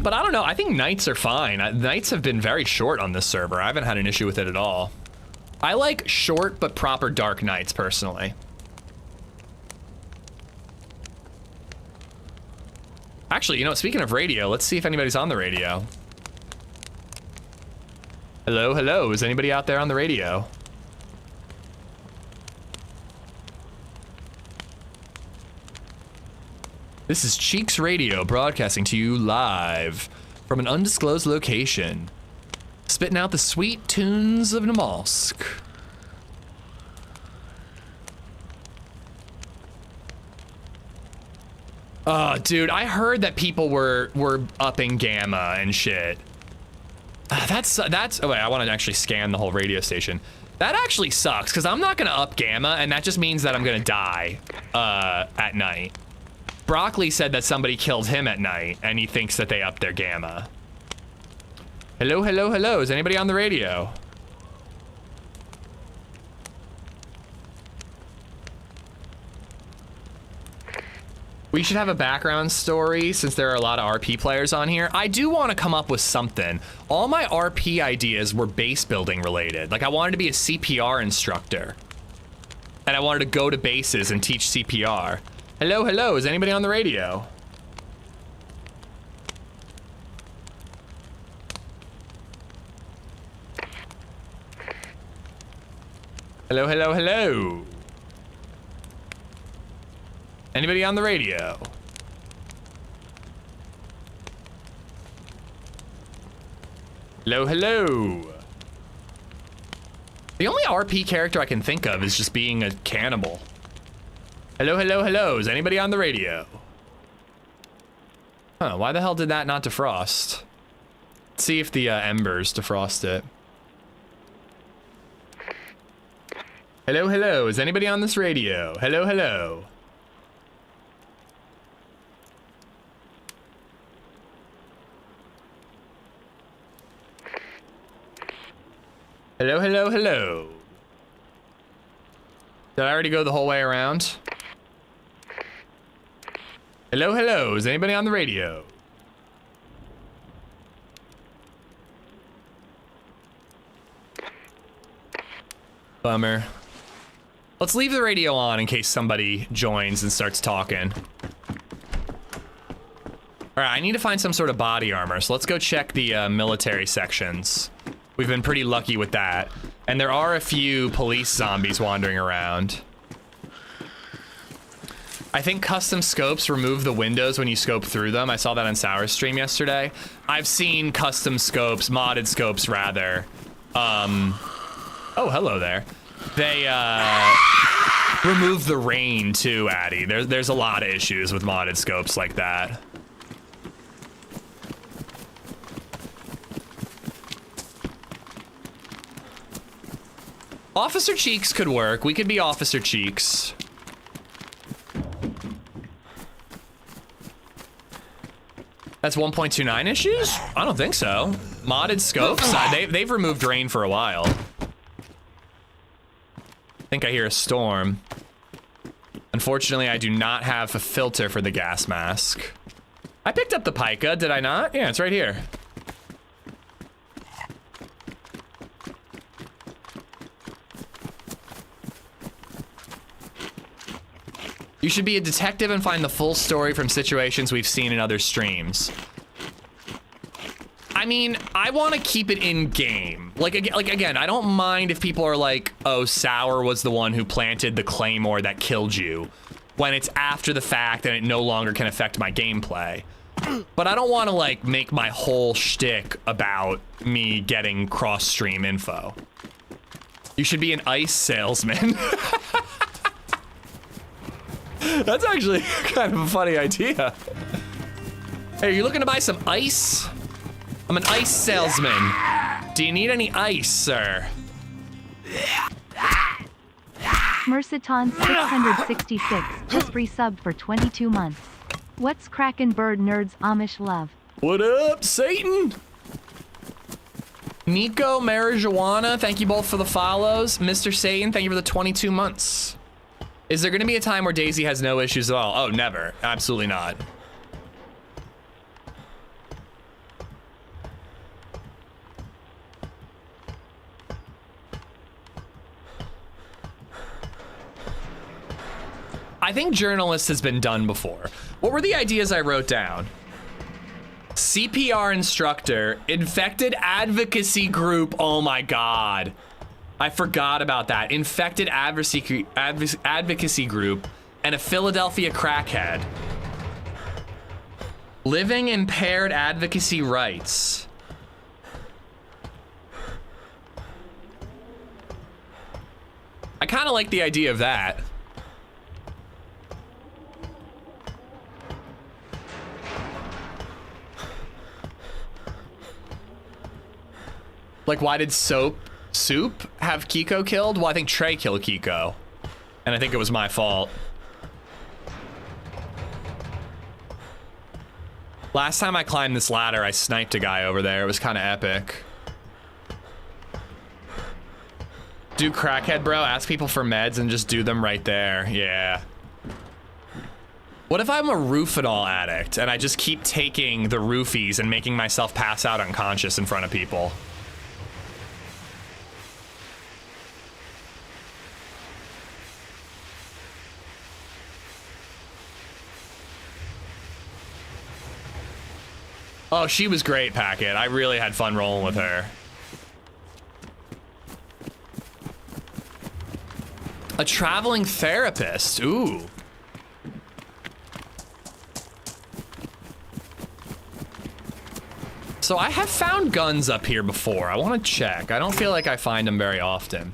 S2: But I don't know, I think nights are fine. Nights have been very short on this server. I haven't had an issue with it at all. I like short but proper dark nights, personally. Actually, you know, speaking of radio, let's see if anybody's on the radio. Hello, hello, is anybody out there on the radio? This is Cheeks Radio broadcasting to you live from an undisclosed location, spitting out the sweet tunes of Namalsk. Oh, dude, I heard that people were upping gamma and shit. That's, oh wait, I want to actually scan the whole radio station. That actually sucks, because I'm not gonna up gamma, and that just means that I'm gonna die at night. Broccoli said that somebody killed him at night, and he thinks that they upped their gamma. Hello, hello, hello, is anybody on the radio? We should have a background story since there are a lot of RP players on here. I do want to come up with something. All my RP ideas were base building related. Like I wanted to be a CPR instructor. And I wanted to go to bases and teach CPR. Hello, hello, is anybody on the radio? Hello, hello, hello. Anybody on the radio? Hello, hello. The only RP character I can think of is just being a cannibal. Hello, hello, hello. Is anybody on the radio? Huh, why the hell did that not defrost? Let's see if the embers defrost it. Hello, hello. Is anybody on this radio? Hello, hello. Hello, hello, hello. Did I already go the whole way around? Hello, hello, is anybody on the radio? Bummer. Let's leave the radio on in case somebody joins and starts talking. All right, I need to find some sort of body armor, so let's go check the military sections. We've been pretty lucky with that. And there are a few police zombies wandering around. I think custom scopes remove the windows when you scope through them. I saw that on Sour's stream yesterday. I've seen custom scopes, modded scopes rather. Oh, hello there. They remove the rain too, Addy. There's a lot of issues with modded scopes like that. Officer Cheeks could work. We could be Officer Cheeks. That's 1.29 issues? I don't think so. Modded scopes? They've removed rain for a while. I think I hear a storm. Unfortunately, I do not have a filter for the gas mask. I picked up the pica, did I not? Yeah, it's right here. You should be a detective and find the full story from situations we've seen in other streams. I mean, I want to keep it in game. Like again, I don't mind if people are like, oh, Sour was the one who planted the claymore that killed you, when it's after the fact and it no longer can affect my gameplay. But I don't want to like make my whole shtick about me getting cross-stream info. You should be an ice salesman. That's actually kind of a funny idea. Hey, are you looking to buy some ice? I'm an ice salesman. Do you need any ice, sir?
S6: Merciton 666 just resub for 22 months. What's crackin' bird nerds Amish love?
S2: What up, Satan? Nico, Marijuana, thank you both for the follows. Mr. Satan, thank you for the 22 months. Is there gonna be a time where DayZ has no issues at all? Oh, never. Absolutely not. I think journalist has been done before. What were the ideas I wrote down? CPR instructor, infected advocacy group. Oh my God. I forgot about that. Infected advocacy group and a Philadelphia crackhead. Living impaired advocacy rights. I kind of like the idea of that. Like, why did Soup have Kiku killed? Well, I think Trey killed Kiku. And I think it was my fault. Last time I climbed this ladder, I sniped a guy over there. It was kind of epic. Do crackhead, bro. Ask people for meds and just do them right there. Yeah. What if I'm a Roofinol addict and I just keep taking the roofies and making myself pass out unconscious in front of people? Oh, she was great, Packet. I really had fun rolling with her. A traveling therapist. Ooh. So I have found guns up here before. I want to check. I don't feel like I find them very often.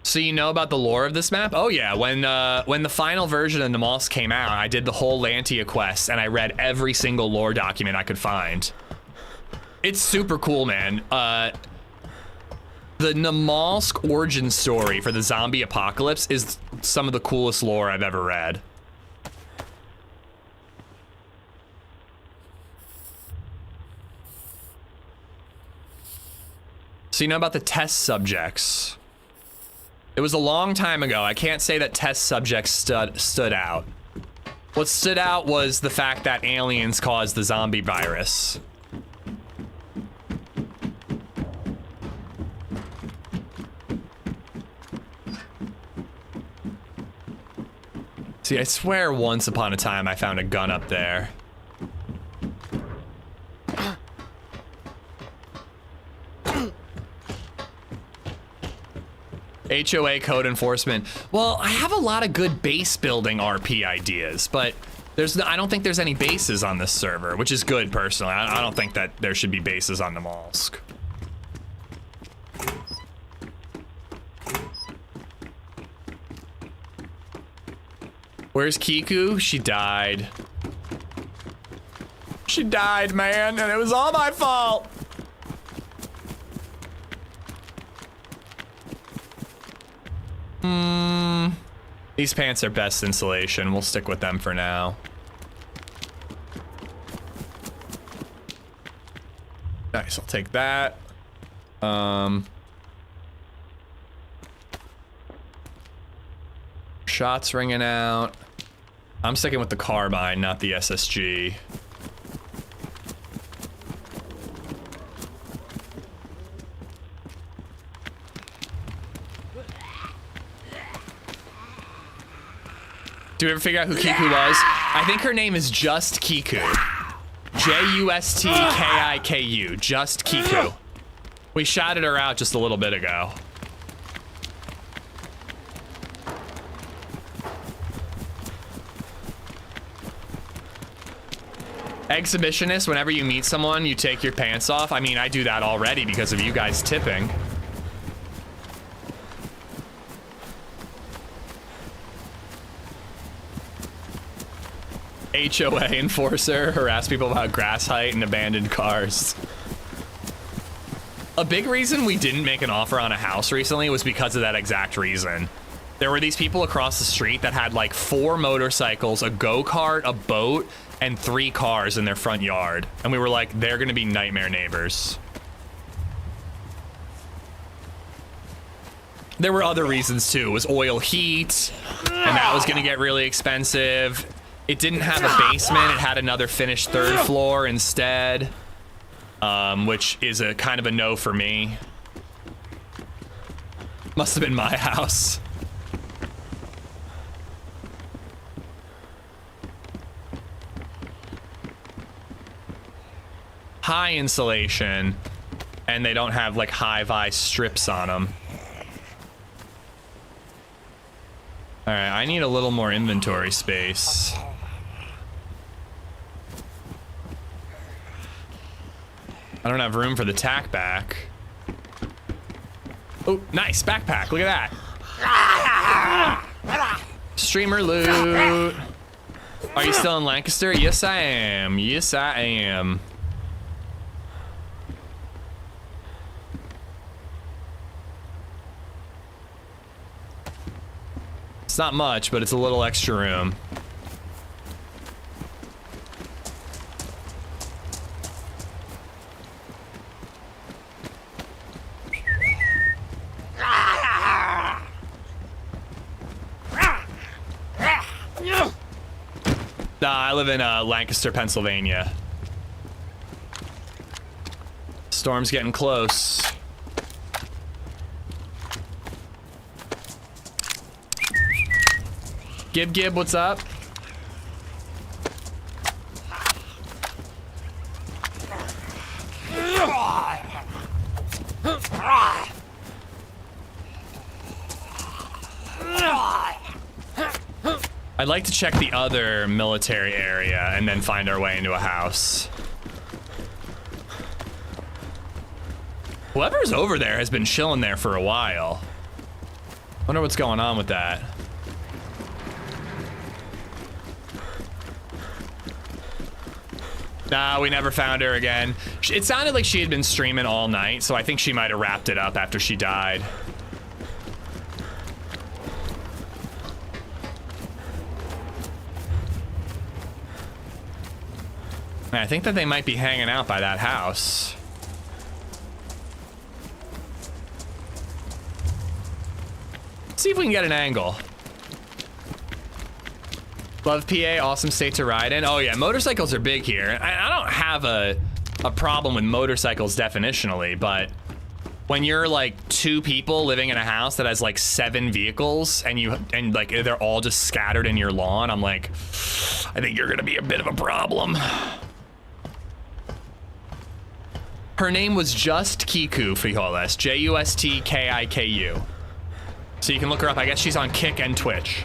S2: So you know about the lore of this map? Oh yeah, when the final version of Namalsk came out, I did the whole Lantia quest and I read every single lore document I could find. It's super cool, man. The Namalsk origin story for the zombie apocalypse is some of the coolest lore I've ever read. So you know about the test subjects? It was a long time ago. I can't say that test subjects stood out. What stood out was the fact that aliens caused the zombie virus. See, I swear once upon a time I found a gun up there. HOA code enforcement. Well, I have a lot of good base building RP ideas, but I don't think there's any bases on this server, which is good personally. I don't think that there should be bases on Namalsk. Where's Kiku? She died. She died, man, and it was all my fault. These pants are best insulation. We'll stick with them for now. Nice, I'll take that. Shots ringing out. I'm sticking with the carbine, not the SSG. Do we ever figure out who Kiku was? I think her name is just Kiku. J-U-S-T-K-I-K-U. Just Kiku. We shouted her out just a little bit ago. Exhibitionist, whenever you meet someone, you take your pants off. I mean, I do that already because of you guys tipping. HOA enforcer, harass people about grass height and abandoned cars. A big reason we didn't make an offer on a house recently was because of that exact reason. There were these people across the street that had like 4 motorcycles, a go-kart, a boat, and 3 cars in their front yard. And we were like, they're gonna be nightmare neighbors. There were other reasons too. It was oil heat, and that was gonna get really expensive. It didn't have a basement, it had another finished 3rd floor instead. Which is a kind of a no for me. Must have been my house. High insulation, and they don't have like high-vis strips on them. All right, I need a little more inventory space. I don't have room for the tack back. Oh, nice backpack. Look at that. Streamer loot. Are you still in Lancaster? Yes, I am. Yes, I am. It's not much, but it's a little extra room. I live in Lancaster, Pennsylvania. Storm's getting close. Gib, what's up? I'd like to check the other military area and then find our way into a house. Whoever's over there has been chilling there for a while. Wonder what's going on with that. Nah, we never found her again. It sounded like she had been streaming all night, so I think she might have wrapped it up after she died. I think that they might be hanging out by that house. Let's see if we can get an angle. Love PA, awesome state to ride in. Oh yeah, motorcycles are big here. I don't have a problem with motorcycles definitionally, but when you're like 2 people living in a house that has like 7 vehicles and like they're all just scattered in your lawn, I'm like, I think you're gonna be a bit of a problem. Her name was just Kiku, frijoles. J-U-S-T-K-I-K-U. So you can look her up. I guess she's on Kick and Twitch.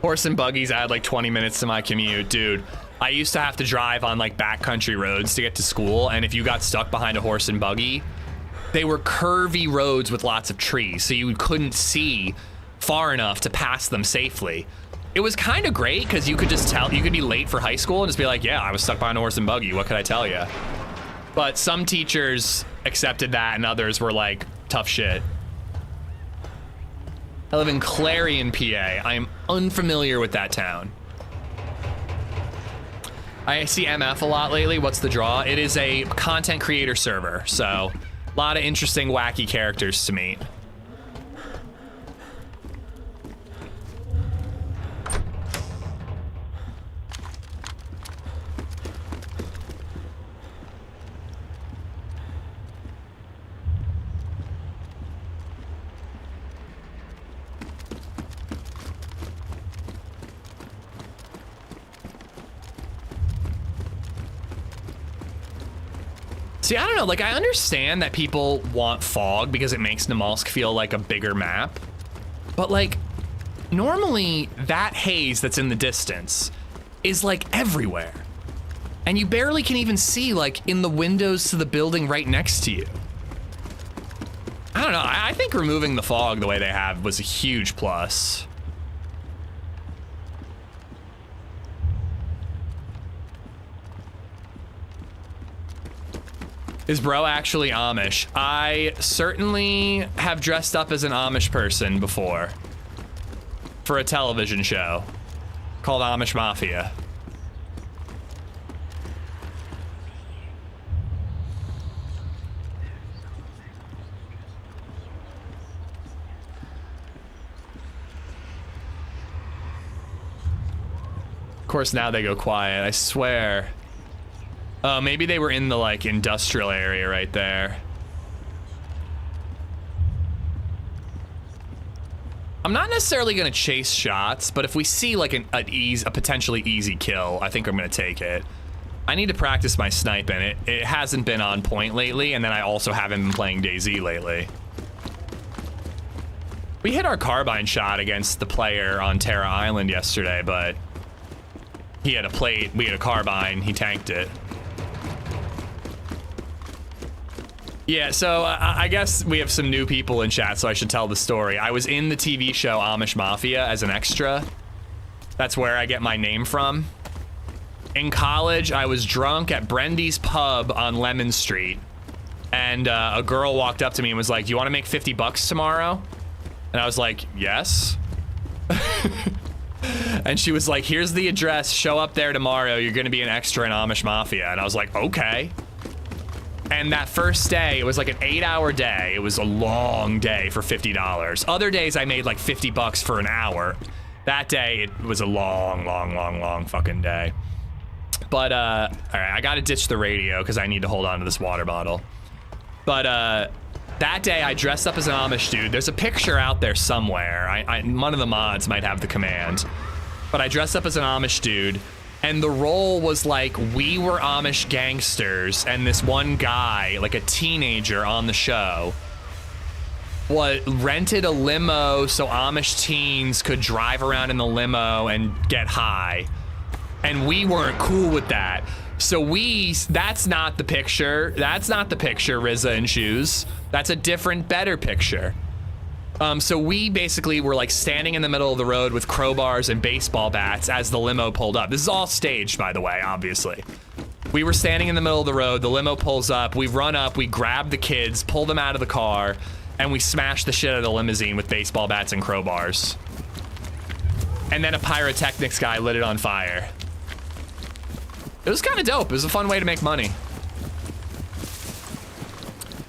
S2: Horse and buggies add like 20 minutes to my commute. Dude, I used to have to drive on like backcountry roads to get to school, and if you got stuck behind a horse and buggy, they were curvy roads with lots of trees, so you couldn't see far enough to pass them safely. It was kind of great because you could just tell, you could be late for high school and just be like, yeah, I was stuck behind a horse and buggy, what could I tell you? But some teachers accepted that and others were like, tough shit. I live in Clarion, PA. I am unfamiliar with that town. I see MF a lot lately. What's the draw? It is a content creator server, so a lot of interesting, wacky characters to meet. See, I don't know, like I understand that people want fog because it makes Namalsk feel like a bigger map, but like normally that haze that's in the distance is like everywhere. And you barely can even see like in the windows to the building right next to you. I don't know, I think removing the fog the way they have was a huge plus. Is bro actually Amish? I certainly have dressed up as an Amish person before for a television show called Amish Mafia. Of course, now they go quiet, I swear. Oh, maybe they were in the, like, industrial area right there. I'm not necessarily gonna chase shots, but if we see, like, a potentially easy kill, I think I'm gonna take it. I need to practice my sniping. It hasn't been on point lately, and then I also haven't been playing DayZ lately. We hit our carbine shot against the player on Terra Island yesterday, but he had a plate, we had a carbine, he tanked it. Yeah, so I guess we have some new people in chat, so I should tell the story. I was in the TV show Amish Mafia as an extra. That's where I get my name from. In college, I was drunk at Brendy's Pub on Lemon Street, and a girl walked up to me and was like, "Do you want to make 50 bucks tomorrow?" And I was like, "Yes." And she was like, "Here's the address, show up there tomorrow, you're gonna be an extra in Amish Mafia." And I was like, "Okay." And that first day, it was like an 8-hour day. It was a long day for $50. Other days I made like 50 bucks for an hour. That day, it was a long fucking day. But, all right, I gotta ditch the radio because I need to hold on to this water bottle. But, that day I dressed up as an Amish dude. There's a picture out there somewhere. One of the mods might have the command. But I dressed up as an Amish dude. And the role was like, we were Amish gangsters, and this one guy, like a teenager on the show, rented a limo so Amish teens could drive around in the limo and get high. And we weren't cool with that. So that's not the picture. That's not the picture, Rizza and Shoes. That's a different, better picture. So we basically were like standing in the middle of the road with crowbars and baseball bats as the limo pulled up. This is all staged, by the way, obviously. We were standing in the middle of the road, the limo pulls up, we run up, we grab the kids, pull them out of the car, and we smash the shit out of the limousine with baseball bats and crowbars. And then a pyrotechnics guy lit it on fire. It was kind of dope. It was a fun way to make money.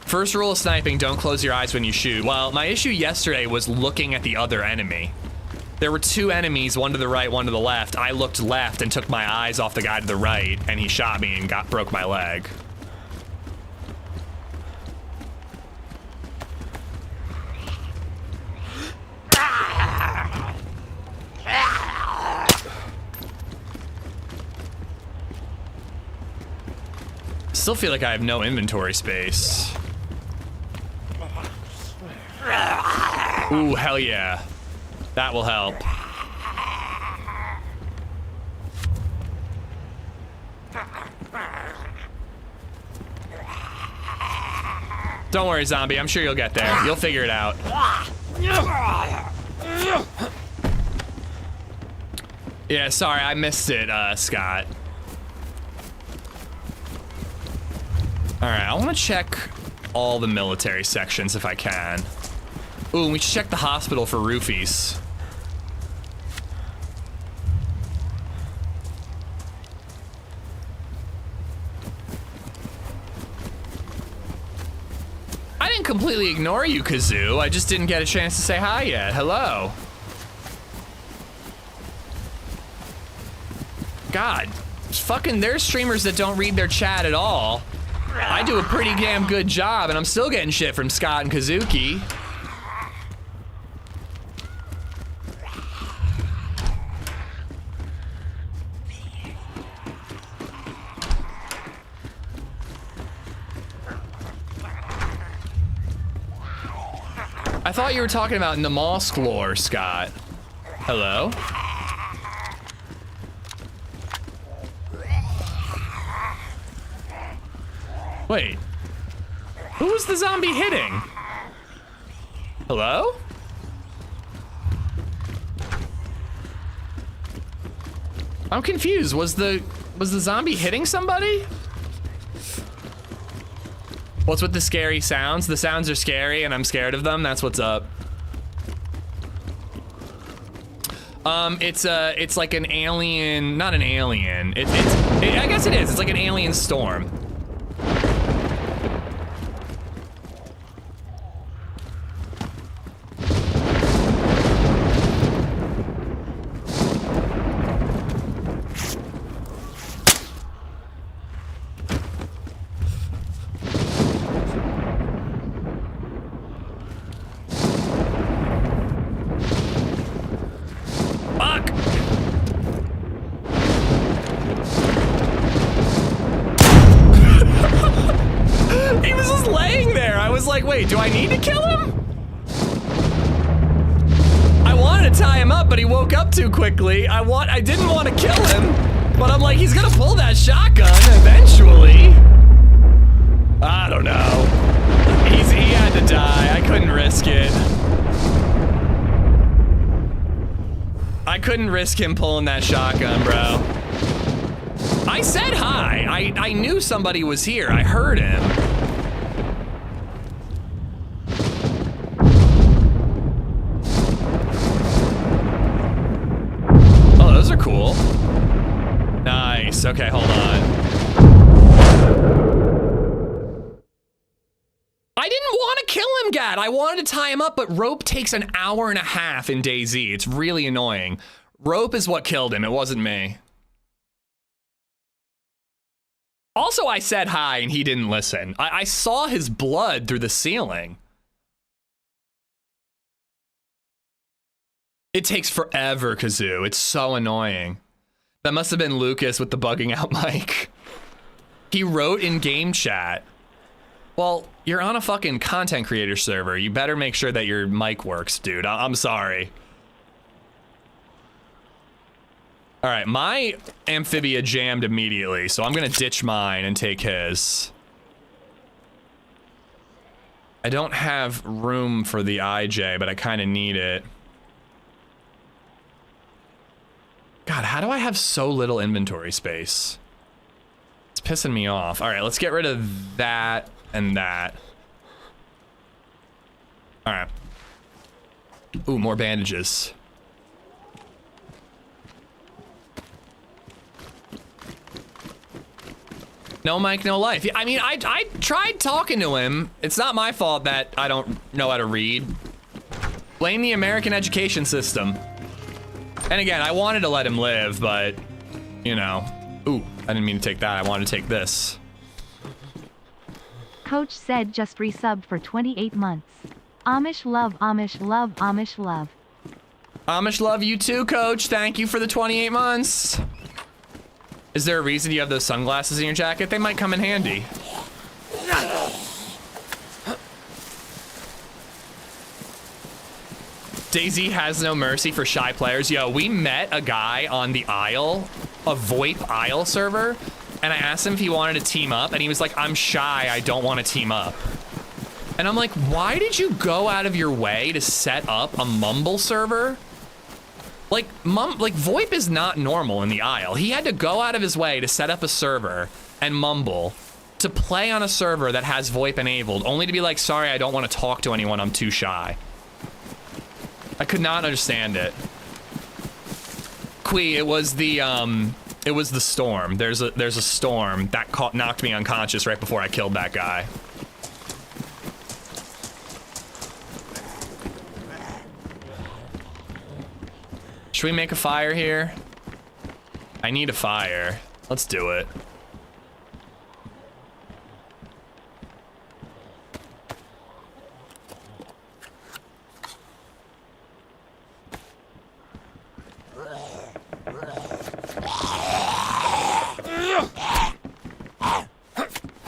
S2: First rule of sniping, don't close your eyes when you shoot. Well, my issue yesterday was looking at the other enemy. There were two enemies, one to the right, one to the left. I looked left and took my eyes off the guy to the right, and he shot me and broke my leg. Still feel like I have no inventory space. Ooh, hell yeah. That will help. Don't worry, zombie. I'm sure you'll get there. You'll figure it out. Yeah, sorry, I missed it, Scott. All right, I want to check all the military sections if I can. Ooh, we should check the hospital for roofies. I didn't completely ignore you, Kazoo. I just didn't get a chance to say hi yet. Hello. God, fucking there's streamers that don't read their chat at all. I do a pretty damn good job, and I'm still getting shit from Scott and Kazuki. I thought you were talking about Namalsk lore, Scott. Hello? Wait. Who was the zombie hitting? Hello? I'm confused. Was the zombie hitting somebody? What's with the scary sounds? The sounds are scary and I'm scared of them. That's what's up. It's like an alien, not an alien. I guess it is. It's like an alien storm. Wait, do I need to kill him? I wanted to tie him up, but he woke up too quickly. I didn't want to kill him, but I'm like, he's gonna pull that shotgun eventually. I don't know. He had to die. I couldn't risk it. I couldn't risk him pulling that shotgun, bro. I said hi. I knew somebody was here. I heard him. Those are cool. Nice. Okay, hold on. I didn't want to kill him, Gad. I wanted to tie him up, but rope takes an hour and a half in DayZ. It's really annoying. Rope is what killed him. It wasn't me. Also, I said hi and he didn't listen. I saw his blood through the ceiling. It takes forever, Kazoo. It's so annoying. That must have been Lucas with the bugging out mic. He wrote in game chat. Well, you're on a fucking content creator server. You better make sure that your mic works, dude. I'm sorry. All right, my amphibia jammed immediately, so I'm gonna ditch mine and take his. I don't have room for the IJ, but I kind of need it. God, how do I have so little inventory space? It's pissing me off. All right, let's get rid of that and that. All right. Ooh, more bandages. No mic, no life. I mean, I tried talking to him. It's not my fault that I don't know how to read. Blame the American education system. And again, I wanted to let him live, but, you know. Ooh, I didn't mean to take that. I wanted to take this.
S6: Coach said just resubbed for 28 months. Amish love, Amish love, Amish love.
S2: Amish love you too, Coach. Thank you for the 28 months. Is there a reason you have those sunglasses in your jacket? They might come in handy. DayZ has no mercy for shy players. Yo, we met a guy on the Isle, a VoIP Isle server, and I asked him if he wanted to team up, and he was like, I'm shy, I don't want to team up. And I'm like, why did you go out of your way to set up a Mumble server? Like VoIP is not normal in the Isle. He had to go out of his way to set up a server and Mumble to play on a server that has VoIP enabled, only to be like, sorry, I don't want to talk to anyone, I'm too shy. I could not understand it. Quee, it was the storm. There's a storm that knocked me unconscious right before I killed that guy. Should we make a fire here? I need a fire. Let's do it.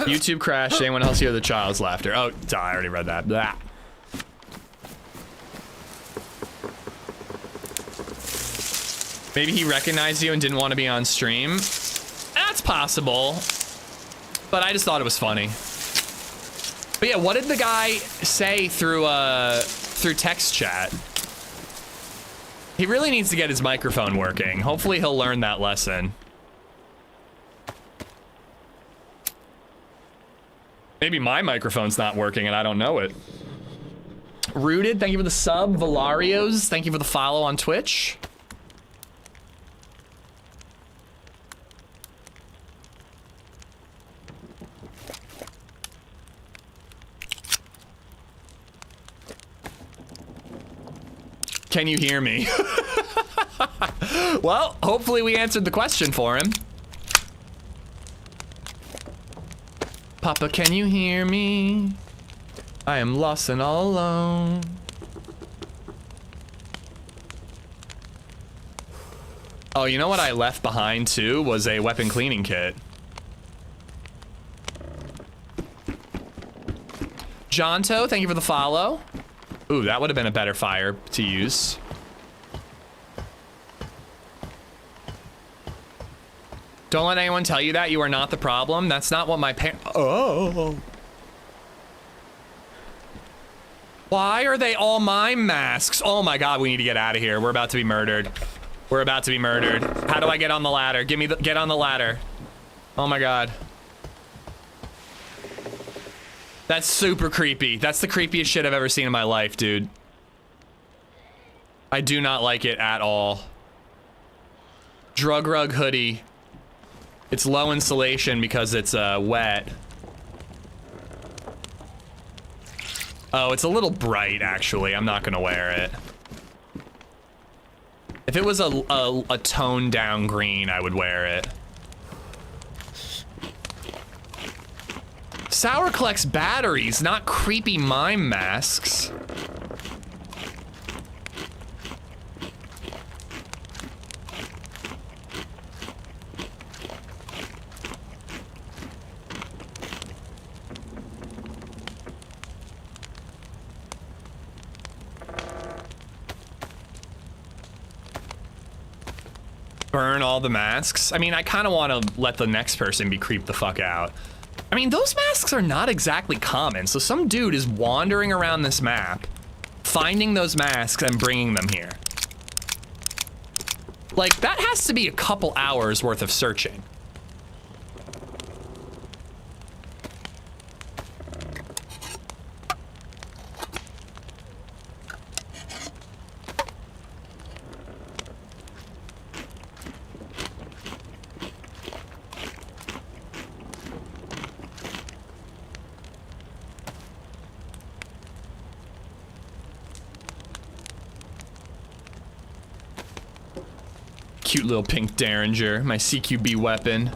S2: YouTube crashed. Anyone else hear the child's laughter? Oh, I already read that. Blah. Maybe he recognized you and didn't want to be on stream. That's possible. But I just thought it was funny. But yeah, what did the guy say through text chat? He really needs to get his microphone working. Hopefully he'll learn that lesson. Maybe my microphone's not working and I don't know it. Rooted, thank you for the sub. Valarios, thank you for the follow on Twitch. Can you hear me? Well, hopefully we answered the question for him. Papa, can you hear me? I am lost and all alone. Oh, you know what I left behind too was a weapon cleaning kit. Jonto, thank you for the follow. Ooh, that would have been a better fire to use. Don't let anyone tell you that you are not the problem. That's not what my parents. Oh. Why are they all mime masks? Oh my God, we need to get out of here. We're about to be murdered. We're about to be murdered. How do I get on the ladder? Get on the ladder. Oh my God. That's super creepy. That's the creepiest shit I've ever seen in my life, dude. I do not like it at all. Drug rug hoodie. It's low insulation because it's wet. Oh, it's a little bright, actually. I'm not gonna wear it. If it was a toned down green, I would wear it. Sour collects batteries, not creepy mime masks. Burn all the masks. I mean, I kind of want to let the next person be creeped the fuck out. I mean, those masks are not exactly common, so some dude is wandering around this map, finding those masks and bringing them here. Like, that has to be a couple hours worth of searching. Cute little pink Derringer, my CQB weapon.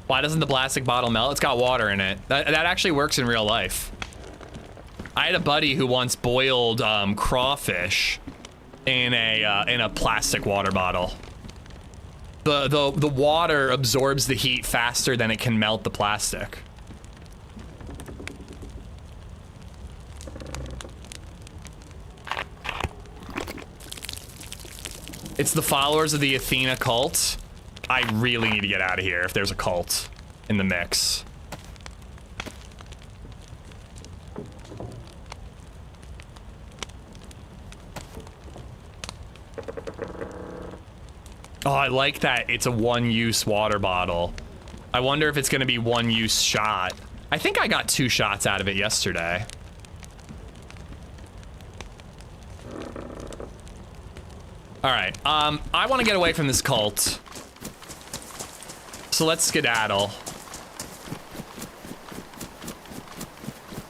S2: Why doesn't the plastic bottle melt? It's got water in it. That actually works in real life. I had a buddy who once boiled crawfish in a plastic water bottle. The water absorbs the heat faster than it can melt the plastic. It's the followers of the Athena cult. I really need to get out of here if there's a cult in the mix. Oh, I like that. It's a one-use water bottle. I wonder if it's gonna be one-use shot. I think I got 2 shots out of it yesterday. All right, I want to get away from this cult. So let's skedaddle.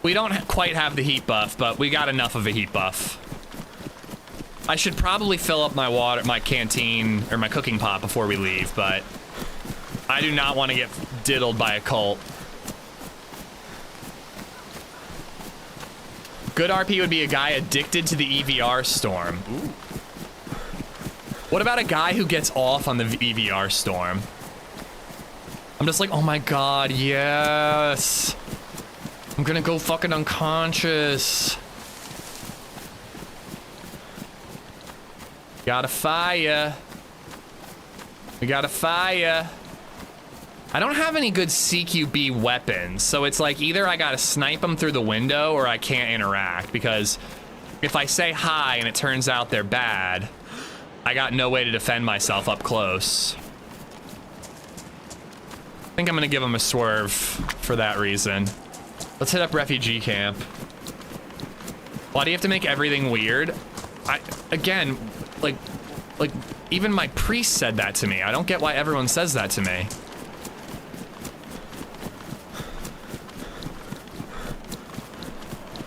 S2: We don't quite have the heat buff, but we got enough of a heat buff. I should probably fill up my canteen, or my cooking pot before we leave, but I do not want to get diddled by a cult. Good RP would be a guy addicted to the EVR storm. Ooh. What about a guy who gets off on the EVR storm? I'm just like, oh my God, yes. I'm gonna go fucking unconscious. Gotta fire. We got a fire. I don't have any good CQB weapons, so it's like either I gotta snipe them through the window or I can't interact, because if I say hi and it turns out they're bad, I got no way to defend myself up close. I think I'm gonna give them a swerve for that reason. Let's hit up refugee camp. Why do you have to make everything weird? Again, like even my priest said that to me. I don't get why everyone says that to me.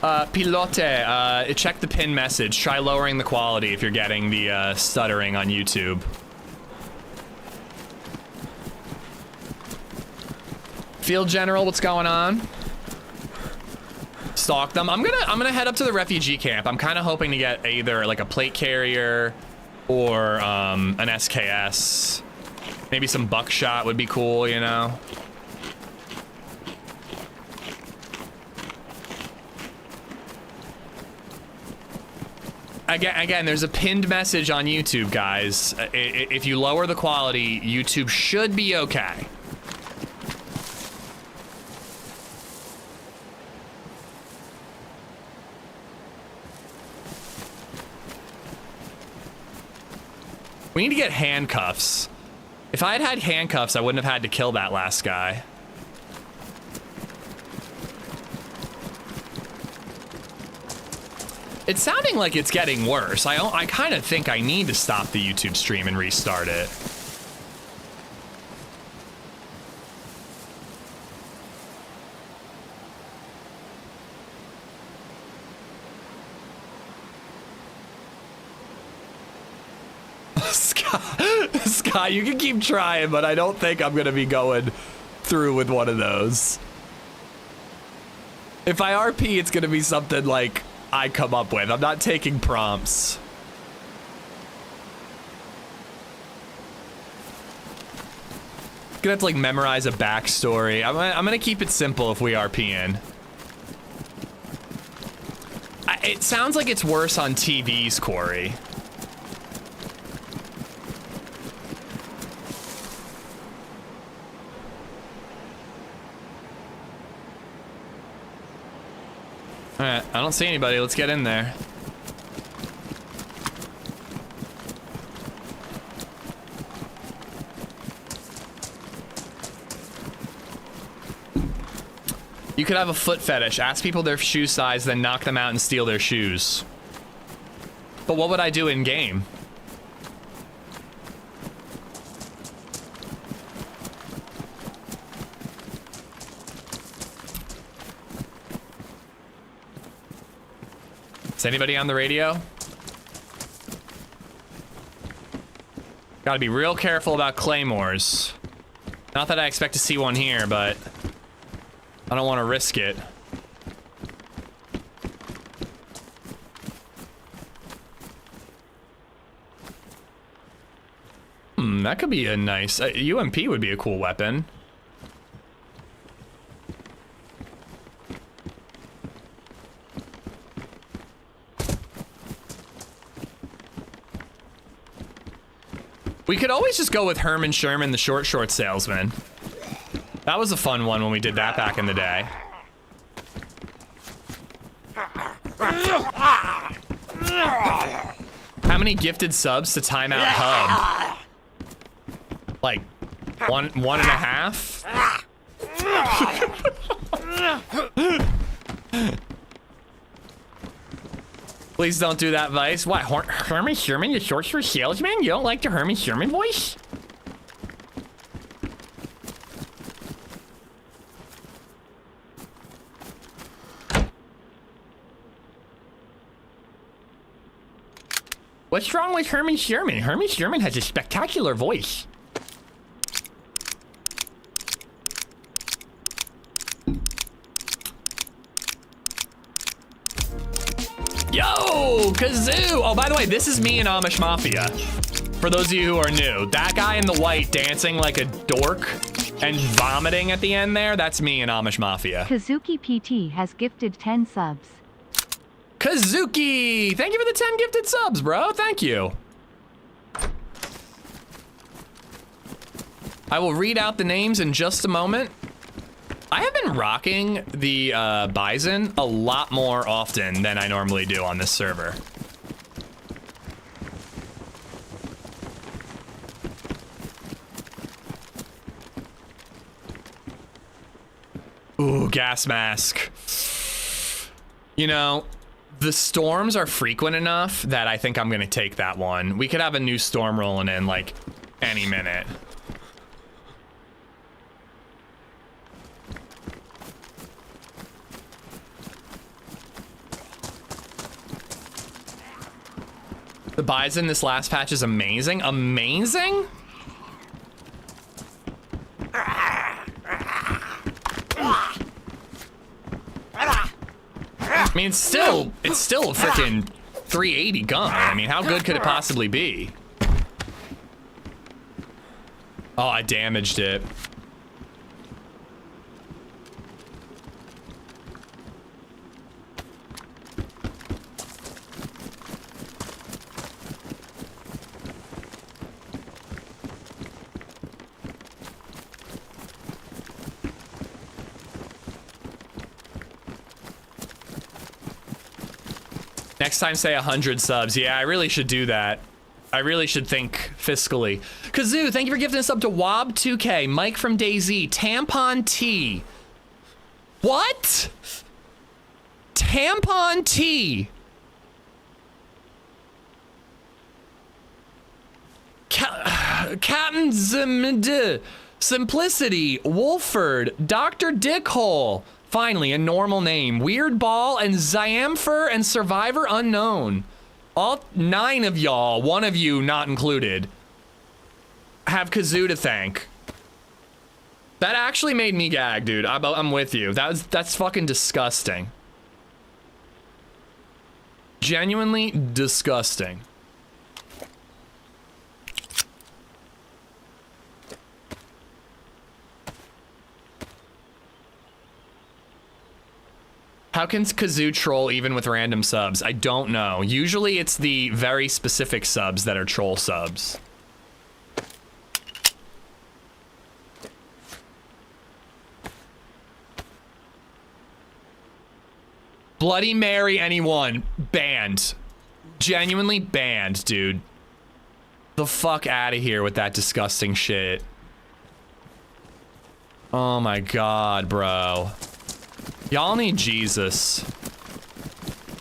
S2: Pilote, check the pin message. Try lowering the quality if you're getting the stuttering on YouTube. Field General, what's going on? Stalk them. I'm gonna head up to the refugee camp. I'm kind of hoping to get either like a plate carrier or an SKS. Maybe some buckshot would be cool, you know? Again, there's a pinned message on YouTube, guys. If you lower the quality, YouTube should be okay. We need to get handcuffs. If I had had handcuffs, I wouldn't have had to kill that last guy. It's sounding like it's getting worse. I kind of think I need to stop the YouTube stream and restart it. Scott, you can keep trying, but I don't think I'm gonna be going through with one of those. If I RP, it's gonna be something like I come up with. I'm not taking prompts. Gonna have to like memorize a backstory. I'm gonna keep it simple if we RP in. It sounds like it's worse on TVs, Corey. Alright, I don't see anybody. Let's get in there. You could have a foot fetish. Ask people their shoe size, then knock them out and steal their shoes. But what would I do in game? Is anybody on the radio? Gotta be real careful about claymores. Not that I expect to see one here, but I don't want to risk it. That could be a nice... UMP would be a cool weapon. We could always just go with Herman Sherman, the short salesman. That was a fun one when we did that back in the day. How many gifted subs to Timeout Hub? Like, one and a half? Please don't do that, Vice. What, Herman Sherman, the short salesman? You don't like the Herman Sherman voice? What's wrong with Herman Sherman? Herman Sherman has a spectacular voice. Yo, Kazoo! Oh, by the way, this is me in Amish Mafia. For those of you who are new, that guy in the white dancing like a dork and vomiting at the end there, that's me in Amish Mafia.
S6: Kazuki PT has gifted 10 subs.
S2: Kazuki! Thank you for the 10 gifted subs, bro. Thank you. I will read out the names in just a moment. I have been rocking the Bison a lot more often than I normally do on this server. Ooh, gas mask. You know, the storms are frequent enough that I think I'm gonna take that one. We could have a new storm rolling in like any minute. The Bison this last patch is amazing. Amazing? I mean, it's still a freaking 380 gun. I mean, how good could it possibly be? Oh, I damaged it. Next time, say 100 subs. Yeah, I really should do that. I really should think fiscally. Kazoo, thank you for gifting us up to Wob2K. Mike from DayZ. Tampon T. What? Tampon T. Captain Zimd. Simplicity. Wolford. Dr. Dickhole. Finally, a normal name. Weird Ball and Zyamfer and Survivor Unknown. All 9 of y'all, one of you not included, have Kazoo to thank. That actually made me gag, dude. I'm with you. That's fucking disgusting. Genuinely disgusting. How can Kazoo troll even with random subs? I don't know. Usually it's the very specific subs that are troll subs. Bloody Mary anyone. Banned. Genuinely banned, dude. The fuck out of here with that disgusting shit. Oh my god, bro. Y'all need Jesus.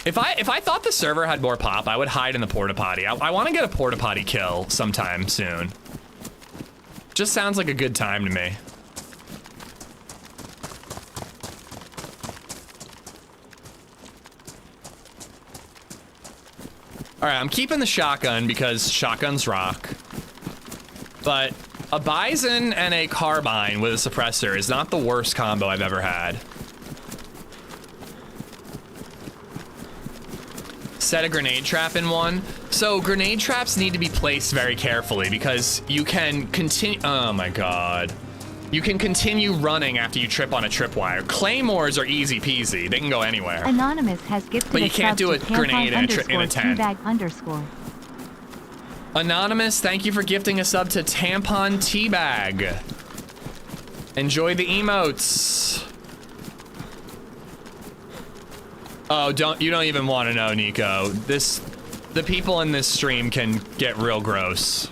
S2: If I thought the server had more pop, I would hide in the porta potty. I want to get a porta potty kill sometime soon. Just sounds like a good time to me. All right, I'm keeping the shotgun because shotguns rock. But a Bison and a carbine with a suppressor is not the worst combo I've ever had. Set a grenade trap in one. So grenade traps need to be placed very carefully because you can continue. Oh my god. You can continue running after you trip on a tripwire. Claymores are easy peasy. They can go anywhere.
S6: Anonymous has gifted
S2: But you can't do a grenade in a tent.
S6: _teabag_.
S2: Anonymous, thank you for gifting a sub to Tampon Teabag. Enjoy the emotes. Oh, you don't even want to know, Nico. The people in this stream can get real gross.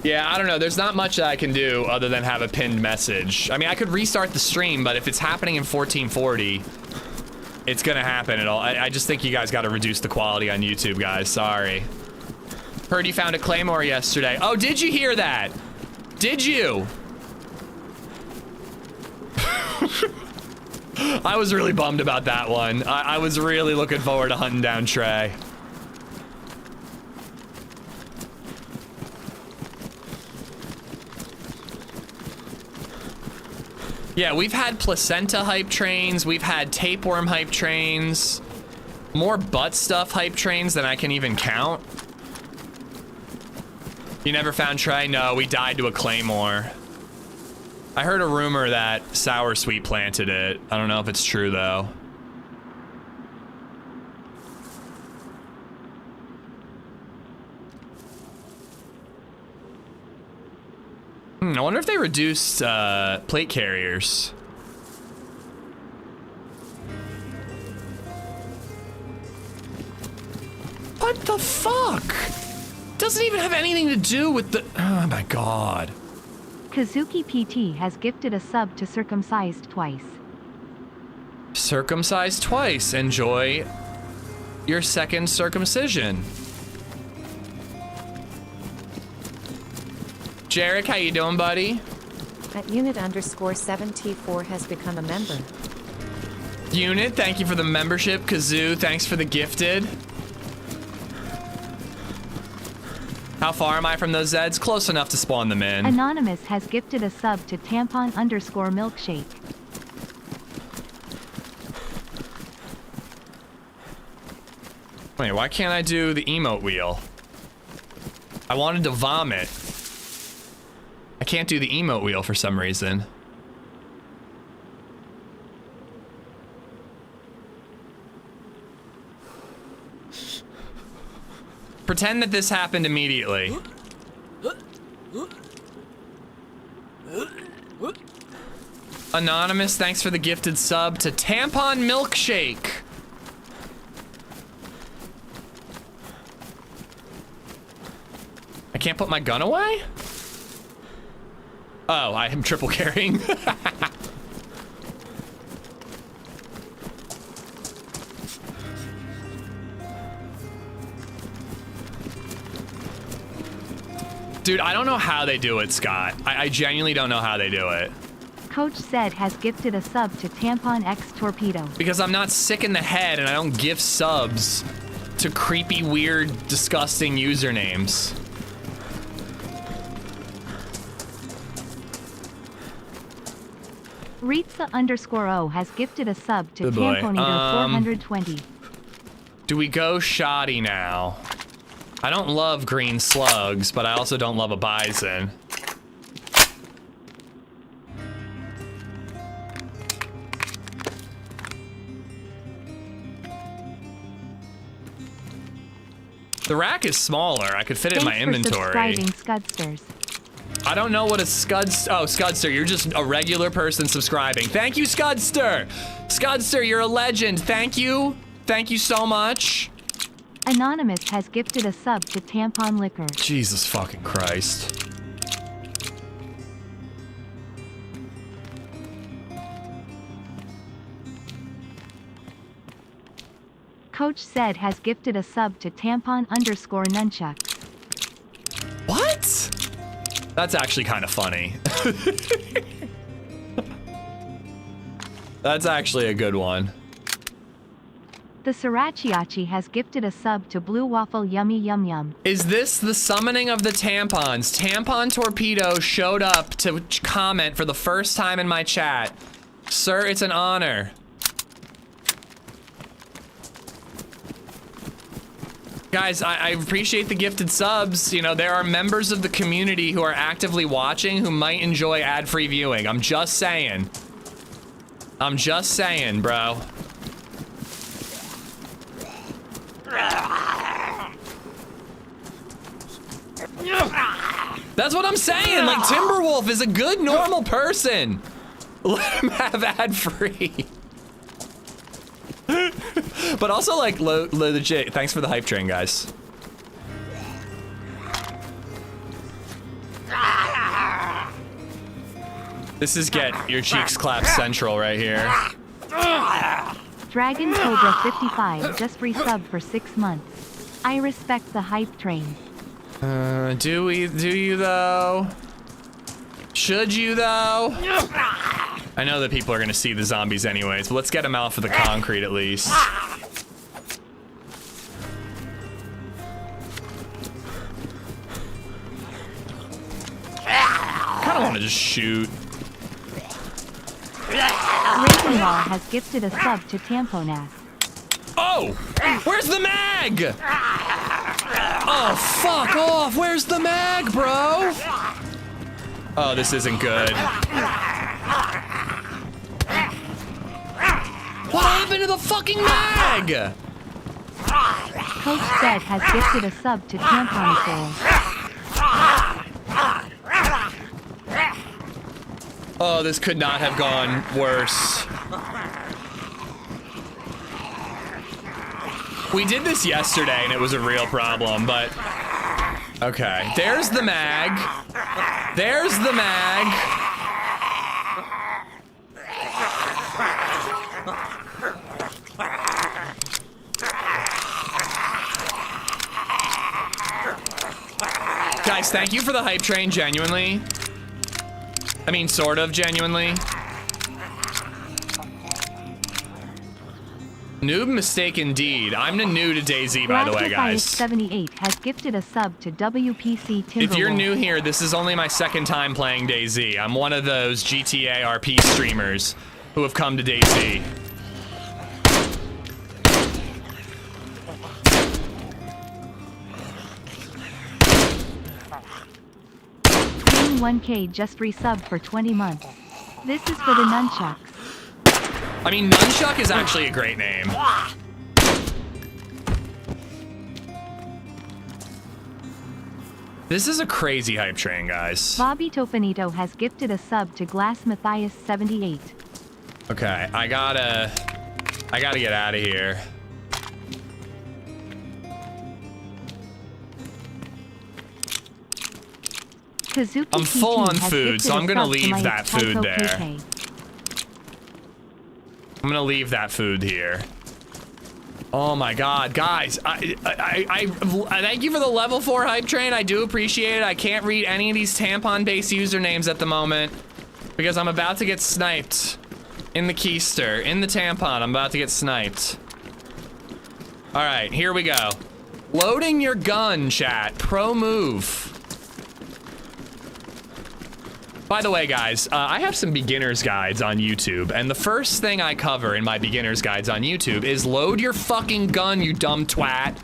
S2: Yeah, I don't know. There's not much that I can do other than have a pinned message. I mean, I could restart the stream, but if it's happening in 1440, it's gonna happen at all. I just think you guys gotta reduce the quality on YouTube, guys. Sorry. Heard you found a claymore yesterday. Oh, did you hear that? Did you? I was really bummed about that one. I was really looking forward to hunting down Trey. Yeah, we've had placenta hype trains, we've had tapeworm hype trains, more butt stuff hype trains than I can even count. You never found Trey? No, we died to a claymore. I heard a rumor that Sour Sweet planted it. I don't know if it's true though. I wonder if they reduced plate carriers. What the fuck? Doesn't even have anything to do with the... Oh my god.
S6: Kazuki PT has gifted a sub to Circumcised Twice.
S2: Circumcised twice. Enjoy your second circumcision. Jarek, how you doing, buddy?
S1: At unit_7T4 has become a member.
S2: Unit, thank you for the membership. Kazoo, thanks for the gifted. How far am I from those Zeds? Close enough to spawn them in.
S6: Anonymous has gifted a sub to tampon_milkshake.
S2: Wait, why can't I do the emote wheel? I wanted to vomit. I can't do the emote wheel for some reason. Pretend that this happened immediately. Anonymous, thanks for the gifted sub to Tampon Milkshake. I can't put my gun away? Oh, I am triple carrying. Dude, I don't know how they do it, Scott. I genuinely don't know how they do it.
S6: Coach Zed has gifted a sub to Tampon X Torpedo.
S2: Because I'm not sick in the head and I don't gift subs to creepy, weird, disgusting usernames.
S6: Ritza_O has gifted a sub to
S2: Good boy.
S6: Tamponator 420.
S2: Do we go shoddy now? I don't love green slugs, but I also don't love a bison. The rack is smaller. I could fit it in my inventory.
S6: Thanks for subscribing, Scudsters.
S2: I don't know what a Scudster, you're just a regular person subscribing. Thank you, Scudster. Scudster, you're a legend. Thank you. Thank you so much.
S6: Anonymous has gifted a sub to Tampon Liquor.
S2: Jesus fucking Christ.
S6: Coach Zed has gifted a sub to Tampon_Nunchuck.
S2: What? That's actually kind of funny. That's actually a good one.
S6: The Srirachiachi has gifted a sub to Blue Waffle Yummy Yum Yum.
S2: Is this the summoning of the tampons? Tampon Torpedo showed up to comment for the first time in my chat. Sir, it's an honor. Guys, I appreciate the gifted subs. You know, there are members of the community who are actively watching who might enjoy ad-free viewing. I'm just saying. I'm just saying, bro. That's what I'm saying. Like, Timberwolf is a good, normal person. Let him have ad-free. But also, like, legit, thanks for the hype train, guys. This is get your cheeks clapped central right here.
S6: Dragon Cobra 55 just resubbed for 6 months. I respect the hype train.
S2: Do you though? Should you though? I know that people are gonna see the zombies anyways, but let's get them out for the concrete at least. Kinda wanna just shoot.
S6: Ravenlaw has gifted a sub to Tamponass.
S2: Oh! Where's the mag? Oh, fuck off. Where's the mag, bro? Oh, this isn't good. What happened to the fucking mag?
S6: Coach Zed has gifted a sub to Tampon Soul.
S2: Oh, this could not have gone worse. We did this yesterday and it was a real problem, but... Okay, there's the mag. There's the mag. Guys, thank you for the hype train, genuinely. I mean, sort of genuinely. Noob mistake indeed. I'm new to DayZ, by the way, guys.
S6: 78 has gifted a sub to WPC Timberwolf.
S2: If you're new here, this is only my second time playing DayZ. I'm one of those GTA RP streamers who have come to DayZ.
S6: 1K just resubbed for 20 months. This is for the nunchucks.
S2: I mean, Nunchuck is actually a great name. This is a crazy hype train, guys.
S6: Bobby Tofanito has gifted a sub to Glass Matthias 78.
S2: Okay, I gotta get out of here.
S6: Kazuki
S2: I'm full on
S6: TT has
S2: food,
S6: gifted
S2: so I'm
S6: a
S2: gonna
S6: sub to
S2: leave
S6: my
S2: that food
S6: Taiko
S2: there.
S6: KK.
S2: I'm gonna leave that food here. Oh my god, guys, I thank you for the level 4 hype train. I do appreciate it. I can't read any of these tampon-based usernames at the moment because I'm about to get sniped in the keister, in the tampon. I'm about to get sniped. All right, here we go. Loading your gun, chat. Pro move. By the way, guys, I have some beginner's guides on YouTube, and the first thing I cover in my beginner's guides on YouTube is load your fucking gun, you dumb twat.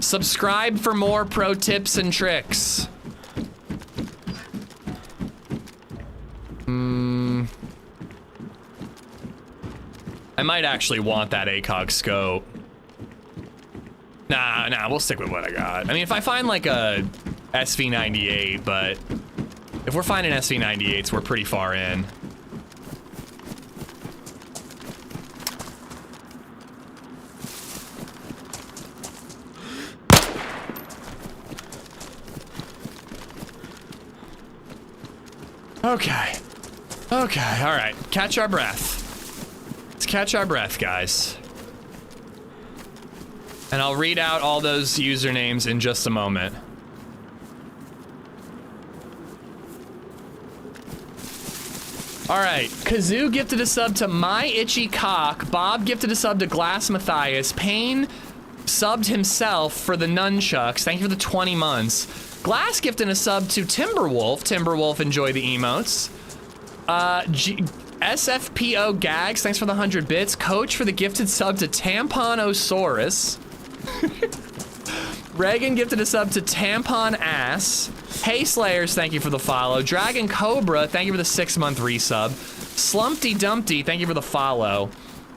S2: Subscribe for more pro tips and tricks. I might actually want that ACOG scope. Nah, we'll stick with what I got. I mean, if I find like a SV98, but if we're finding SV98s, we're pretty far in. Okay, all right, catch our breath. Let's catch our breath, guys. And I'll read out all those usernames in just a moment. All right, Kazoo gifted a sub to My Itchy Cock. Bob gifted a sub to Glass Matthias. Payne subbed himself for the nunchucks. Thank you for the 20 months. Glass gifted a sub to Timberwolf. Timberwolf, enjoy the emotes. SFPO Gags, thanks for the 100 bits. Coach for the gifted sub to Tamponosaurus. Reagan gifted a sub to Tampon Ass. Hey Slayers, thank you for the follow. Dragon Cobra, thank you for the 6-month resub. Slumpty Dumpty, thank you for the follow.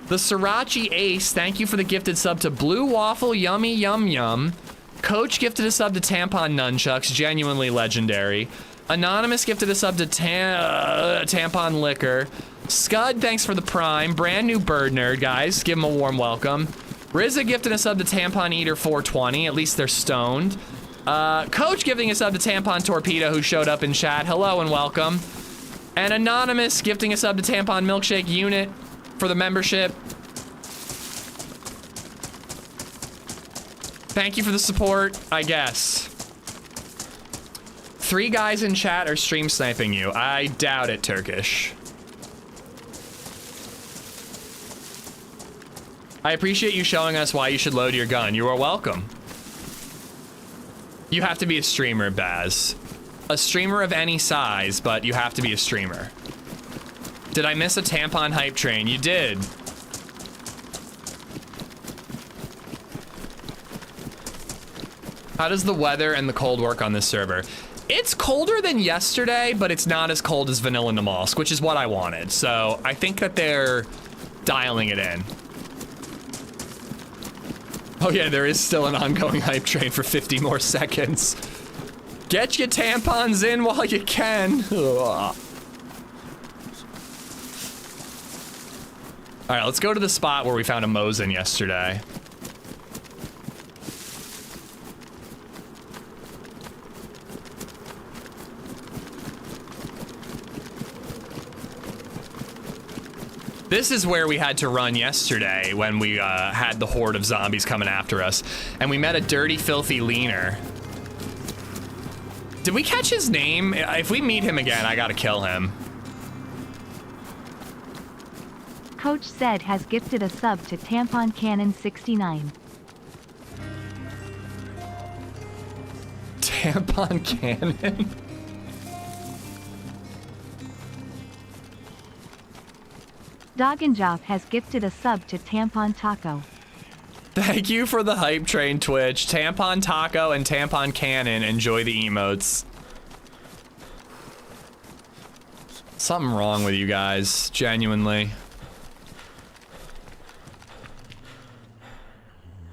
S2: The Sriracha Ace, thank you for the gifted sub to Blue Waffle Yummy Yum Yum. Coach gifted a sub to Tampon Nunchucks, genuinely legendary. Anonymous gifted a sub to Tampon Liquor. Scud, thanks for the prime. Brand new bird nerd, guys. Give him a warm welcome. Rizza gifted a sub to Tampon Eater 420. At least they're stoned. Coach gifting a sub to Tampon Torpedo, who showed up in chat. Hello and welcome. And Anonymous gifting a sub to Tampon Milkshake Unit for the membership. Thank you for the support, I guess. 3 guys in chat are stream sniping you. I doubt it, Turkish. I appreciate you showing us why you should load your gun. You are welcome. You have to be a streamer, Baz. A streamer of any size, but you have to be a streamer. Did I miss a tampon hype train? You did. How does the weather and the cold work on this server? It's colder than yesterday, but it's not as cold as vanilla Namalsk, which is what I wanted. So I think that they're dialing it in. Oh yeah, there is still an ongoing hype train for 50 more seconds. Get your tampons in while you can. Ugh. All right, let's go to the spot where we found a Mosin yesterday. This is where we had to run yesterday when we had the horde of zombies coming after us. And we met a dirty, filthy leaner. Did we catch his name? If we meet him again, I gotta kill him.
S6: Coach Zed has gifted a sub to Tampon Cannon 69.
S2: Tampon Cannon?
S6: Doggenjoff has gifted a sub to Tampon Taco.
S2: Thank you for the hype train, Twitch. Tampon Taco and Tampon Cannon, enjoy the emotes. Something wrong with you guys, genuinely.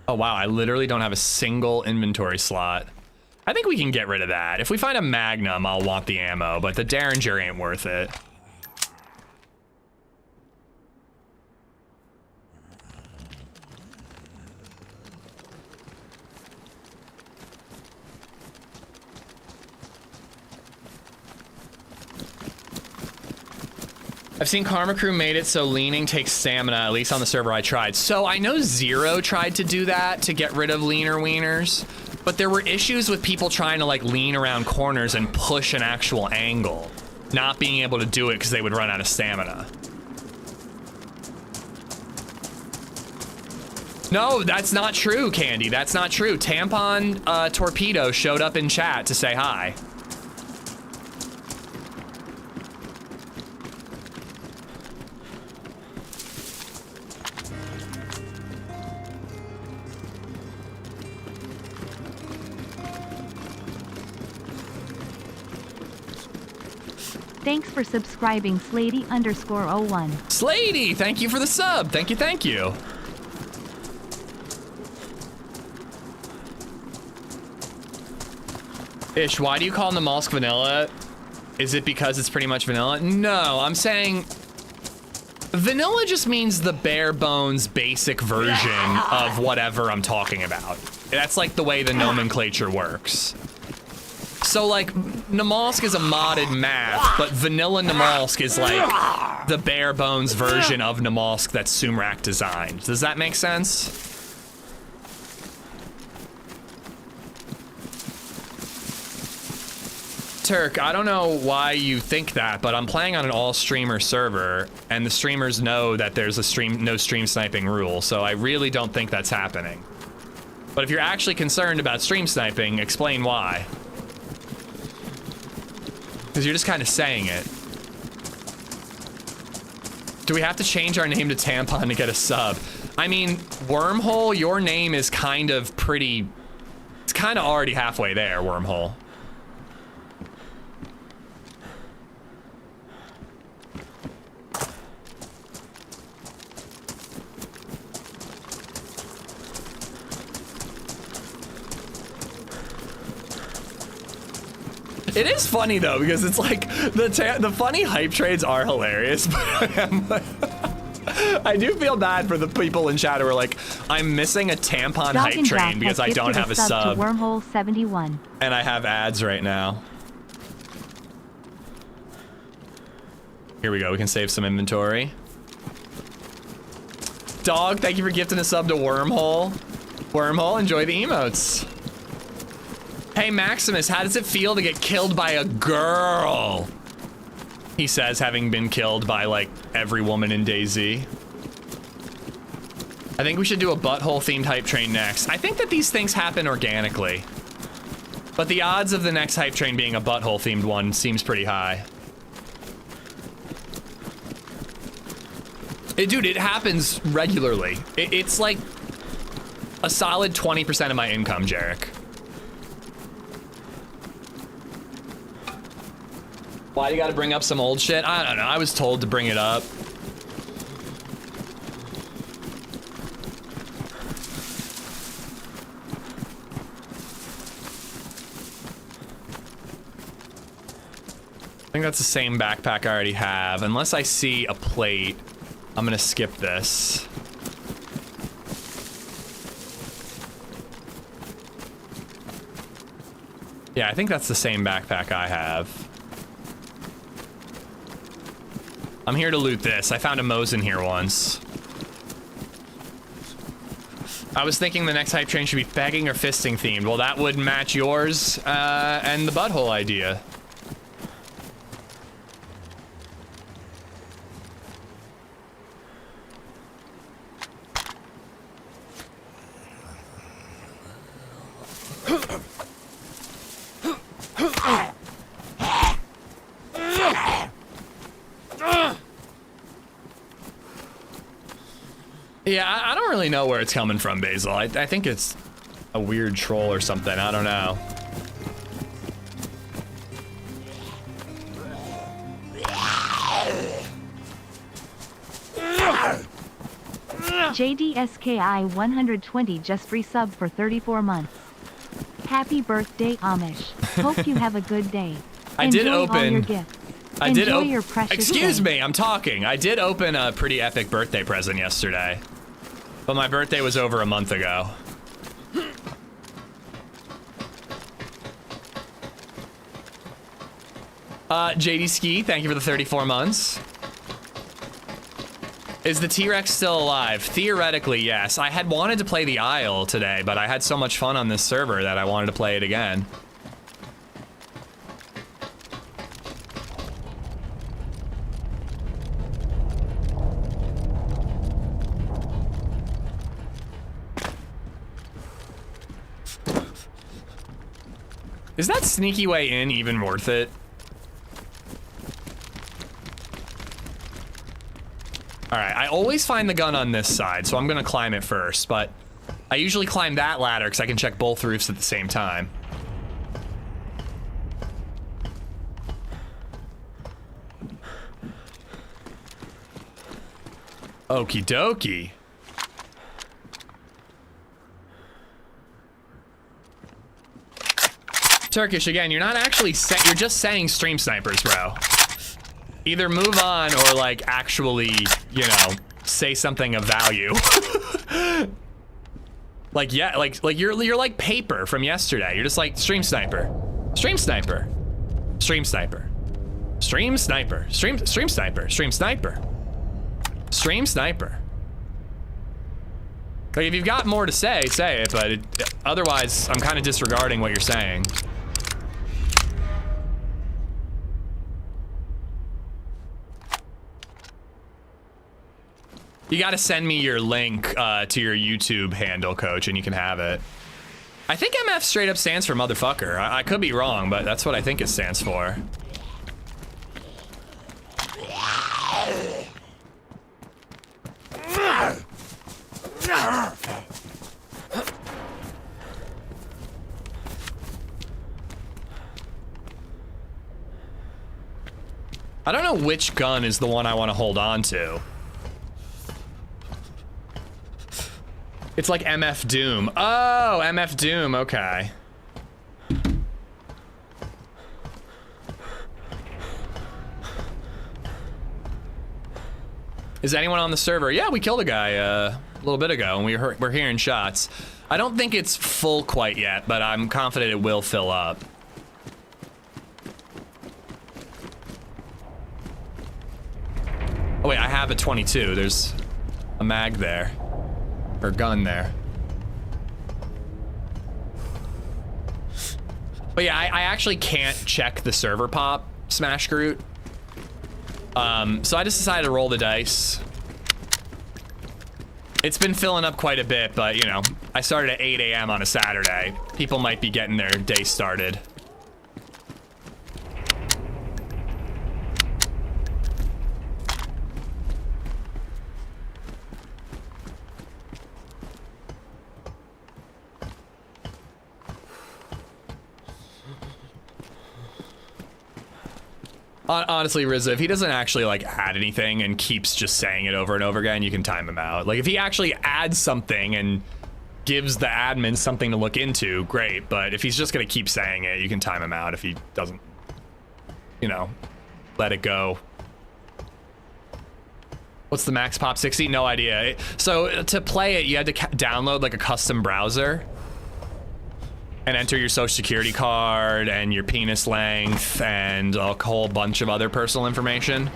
S2: Oh wow, I literally don't have a single inventory slot. I think we can get rid of that. If we find a Magnum, I'll want the ammo, but the Derringer ain't worth it. I've seen Karma Crew made it so leaning takes stamina, at least on the server I tried. So I know Zero tried to do that to get rid of leaner wieners, but there were issues with people trying to like lean around corners and push an actual angle, not being able to do it because they would run out of stamina. No, that's not true, Candy. That's not true. Tampon Torpedo showed up in chat to say hi.
S6: Thanks for subscribing, Slady_01.
S2: Slady, thank you for the sub. Thank you, thank you. Ish, why do you call Namalsk vanilla? Is it because it's pretty much vanilla? No, I'm saying vanilla just means the bare bones basic version of whatever I'm talking about. That's like the way the nomenclature works. So like Namalsk is a modded map, but vanilla Namalsk is like the bare bones version of Namalsk that Sumrak designed. Does that make sense? Turk, I don't know why you think that, but I'm playing on an all streamer server and the streamers know that there's a no stream sniping rule, so I really don't think that's happening. But if you're actually concerned about stream sniping, explain why. Because you're just kind of saying it. Do we have to change our name to Tampon to get a sub? I mean, Wormhole, your name is kind of pretty... It's kind of already halfway there, Wormhole. It is funny though, because it's like the funny hype trades are hilarious, but I do feel bad for the people in chat who are like, I'm missing a Tampon hype train because I don't have a sub.
S6: To Wormhole 71.
S2: And I have ads right now. Here we go, we can save some inventory. Dog, thank you for gifting a sub to Wormhole. Wormhole, enjoy the emotes. Hey Maximus, how does it feel to get killed by a girl? He says, having been killed by like every woman in DayZ. I think we should do a butthole themed hype train next. I think that these things happen organically, but the odds of the next hype train being a butthole themed one seems pretty high. Dude, it happens regularly. It's like a solid 20% of my income, Jarek. Why do you gotta bring up some old shit? I don't know, I was told to bring it up. I think that's the same backpack I already have. Unless I see a plate, I'm gonna skip this. Yeah, I think that's the same backpack I have. I'm here to loot this. I found a Mosin here once. I was thinking the next hype train should be begging or fisting themed. Well, that would match yours and the butthole idea. Yeah, I don't really know where it's coming from, Basil. I think it's a weird troll or something. I don't know.
S6: JDSKI 120 just resub for 34 months. Happy birthday, Amish. Hope you have a good day.
S2: I did
S6: Enjoy
S2: open.
S6: all your gifts.
S2: I did
S6: Enjoy
S2: open.
S6: your precious
S2: Excuse
S6: day.
S2: me, I'm talking. I did open a pretty epic birthday present yesterday, but my birthday was over a month ago. JD Ski, thank you for the 34 months. Is the T-Rex still alive? Theoretically, yes. I had wanted to play the Isle today, but I had so much fun on this server that I wanted to play it again. Is that sneaky way in even worth it? All right, I always find the gun on this side, so I'm gonna climb it first, but I usually climb that ladder because I can check both roofs at the same time. Okie dokie. Turkish, again, you're not actually you're just saying stream snipers, bro. Either move on or like actually, you know, say something of value. Like, yeah, like you're like paper from yesterday. You're just like stream sniper. Stream sniper. Stream sniper. Stream sniper. Stream sniper. Stream sniper. Stream sniper. Like, if you've got more to say it, but otherwise I'm kind of disregarding what you're saying. You gotta send me your link to your YouTube handle, Coach, and you can have it. I think MF straight up stands for motherfucker. I could be wrong, but that's what I think it stands for. I don't know which gun is the one I want to hold on to. It's like MF Doom. Oh, MF Doom, okay. Is anyone on the server? Yeah, we killed a guy a little bit ago, and we're hearing shots. I don't think it's full quite yet, but I'm confident it will fill up. Oh wait, I have a 22. There's a mag there. Or gun there. But yeah, I actually can't check the server pop, Smash Groot. So I just decided to roll the dice. It's been filling up quite a bit, but you know, I started at 8 a.m. on a Saturday. People might be getting their day started. Honestly, Rizza, if he doesn't actually like add anything and keeps just saying it over and over again, you can time him out. Like if he actually adds something and gives the admin something to look into, great. But if he's just gonna keep saying it, you can time him out if he doesn't, you know, let it go. What's the max pop 60? No idea. So to play it, you had to download like a custom browser and enter your social security card and your penis length and a whole bunch of other personal information.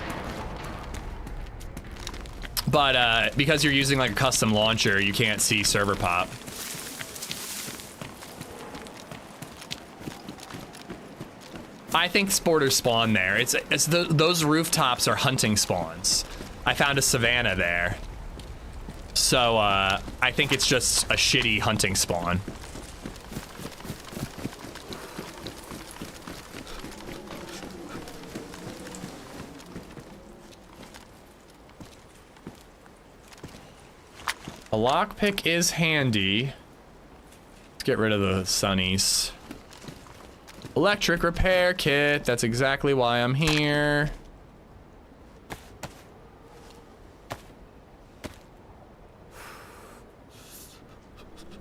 S2: But because you're using like a custom launcher, you can't see server pop. I think sporters spawn there. Those rooftops are hunting spawns. I found a savanna there. So I think it's just a shitty hunting spawn. A lockpick is handy. Let's get rid of the sunnies. Electric repair kit. That's exactly why I'm here.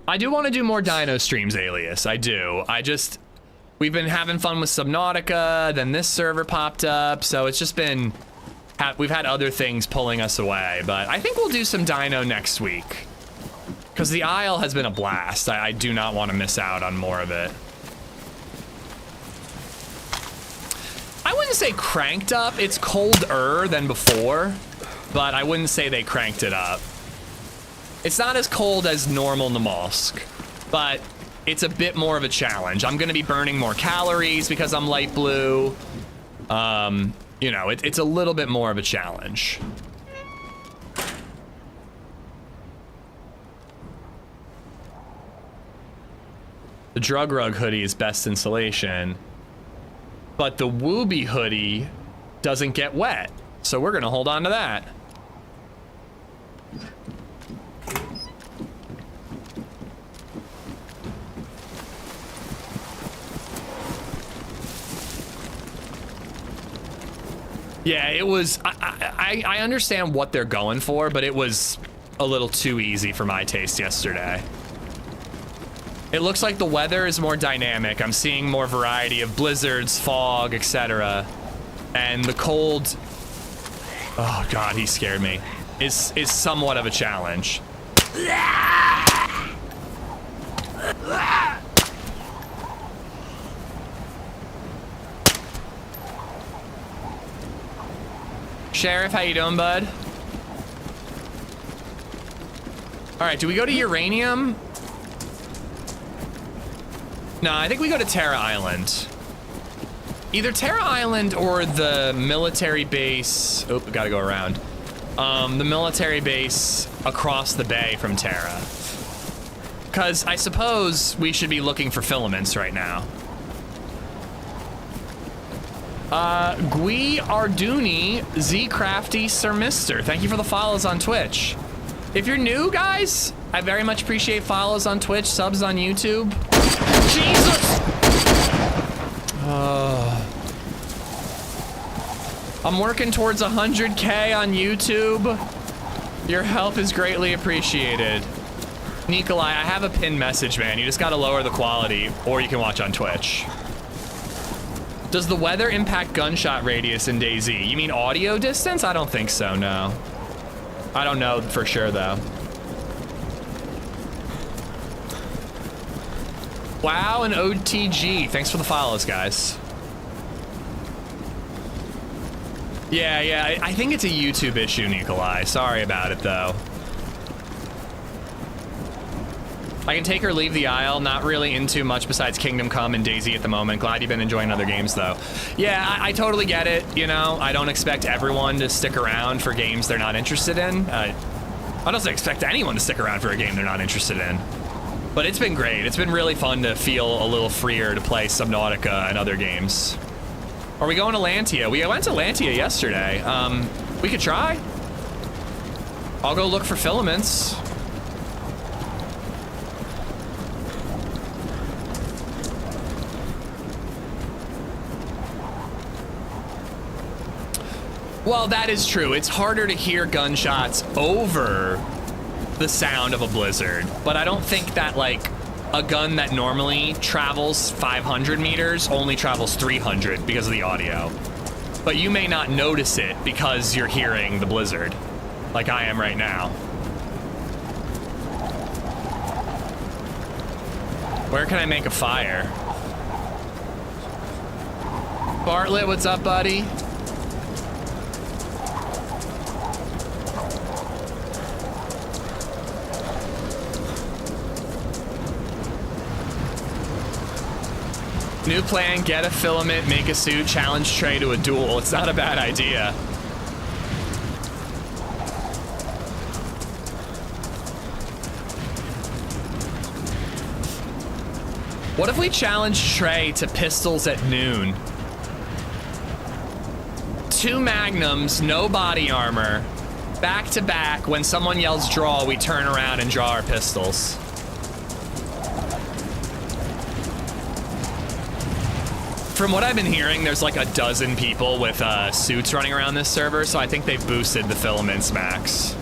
S2: I do want to do more dino streams, Alias. I do. We've been having fun with Subnautica, then this server popped up, so it's just been, we've had other things pulling us away, but I think we'll do some dino next week. Because the Isle has been a blast. I do not want to miss out on more of it. I wouldn't say cranked up. It's colder than before, but I wouldn't say they cranked it up. It's not as cold as normal Namalsk, but it's a bit more of a challenge. I'm going to be burning more calories because I'm light blue. You know, it's a little bit more of a challenge. The Drug Rug hoodie is best insulation, but the Wooby hoodie doesn't get wet, so we're gonna hold on to that. Yeah, it was, I understand what they're going for, but it was a little too easy for my taste yesterday. It looks like the weather is more dynamic. I'm seeing more variety of blizzards, fog, etc. And the cold, oh God, he scared me, is somewhat of a challenge. Sheriff, how you doing, bud? All right, do we go to uranium? No, I think we go to Terra Island. Either Terra Island or the military base. Oh, we gotta go around. The military base across the bay from Terra. Because I suppose we should be looking for filaments right now. Gui Arduni, Z Crafty, Sir Mister. Thank you for the follows on Twitch. If you're new, guys, I very much appreciate follows on Twitch, subs on YouTube. Jesus! I'm working towards 100K on YouTube. Your help is greatly appreciated. Nikolai, I have a pinned message, man. You just gotta lower the quality, or you can watch on Twitch. Does the weather impact gunshot radius in DayZ? You mean audio distance? I don't think so, no. I don't know for sure, though. Wow, and OTG. Thanks for the follows, guys. Yeah, I think it's a YouTube issue, Nikolai. Sorry about it, though. I can take or leave the Isle. Not really into much besides Kingdom Come and DayZ at the moment. Glad you've been enjoying other games, though. Yeah, I totally get it. You know, I don't expect everyone to stick around for games they're not interested in. I don't expect anyone to stick around for a game they're not interested in. But it's been great. It's been really fun to feel a little freer to play Subnautica and other games. Are we going to Lantia? We went to Lantia yesterday. We could try. I'll go look for filaments. Well, that is true. It's harder to hear gunshots over the sound of a blizzard, but I don't think that like a gun that normally travels 500 meters only travels 300 because of the audio. But you may not notice it because you're hearing the blizzard, like I am right now. Where can I make a fire? Bartlett, what's up, buddy? New plan, get a filament, make a suit, challenge Trey to a duel. It's not a bad idea. What if we challenge Trey to pistols at noon? 2 magnums, no body armor. Back to back, when someone yells draw, we turn around and draw our pistols. From what I've been hearing, there's like a dozen people with suits running around this server, so I think they've boosted the filaments max.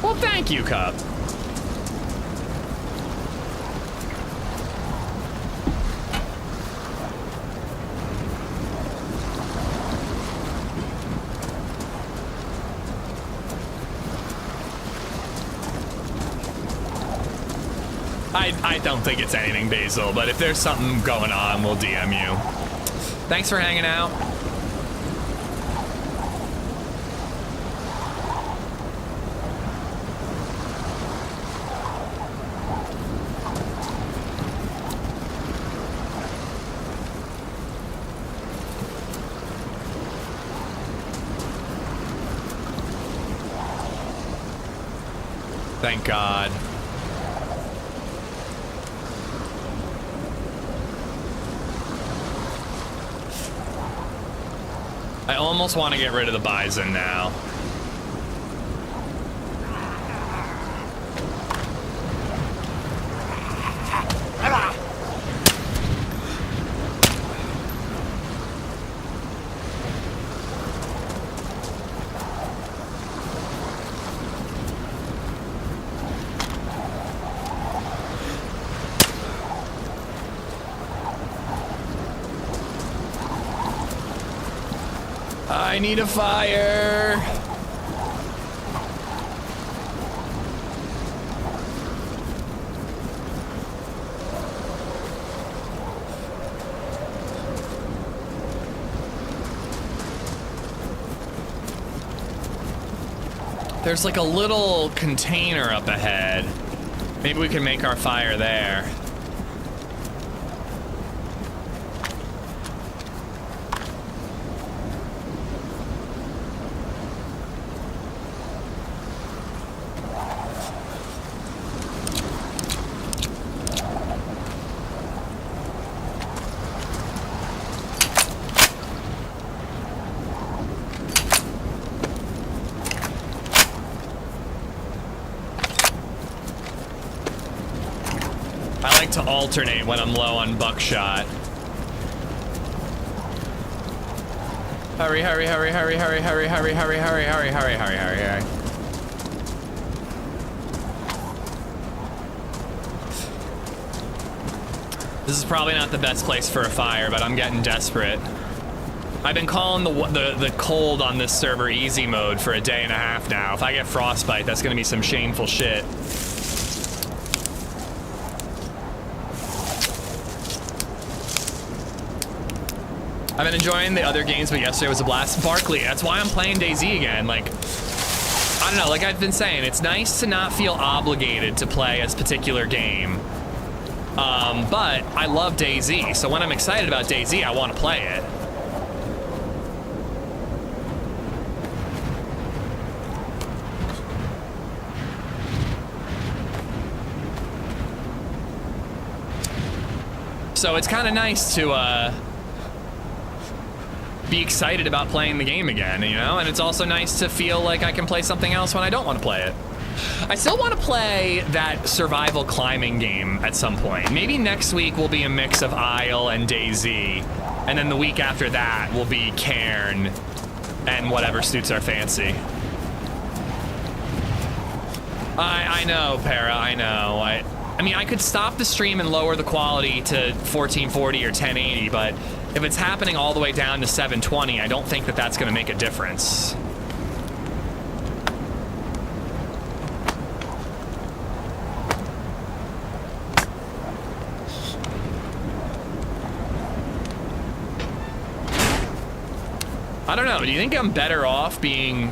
S2: Well, thank you, Cup. I don't think it's anything, Basil, but if there's something going on, we'll DM you. Thanks for hanging out. Thank God. I almost want to get rid of the bison now. I need a fire. There's like a little container up ahead. Maybe we can make our fire there. To alternate when I'm low on buckshot. Hurry, hurry, hurry, hurry, hurry, hurry, hurry, hurry, hurry, hurry, hurry, hurry, hurry, hurry. This is probably not the best place for a fire, but I'm getting desperate. I've been calling the cold on this server easy mode for a day and a half now. If I get frostbite, that's gonna be some shameful shit. I've been enjoying the other games, but yesterday was a blast. Barkley, that's why I'm playing DayZ again. Like, I don't know, like I've been saying, it's nice to not feel obligated to play a particular game. But I love DayZ, so when I'm excited about DayZ, I want to play it. So it's kind of nice to, be excited about playing the game again, you know? And it's also nice to feel like I can play something else when I don't want to play it. I still want to play that survival climbing game at some point. Maybe next week will be a mix of Isle and DayZ, and then the week after that will be Cairn and whatever suits our fancy. I know, Para, I know. I mean, I could stop the stream and lower the quality to 1440 or 1080, but if it's happening all the way down to 720, I don't think that that's going to make a difference. I don't know, do you think I'm better off being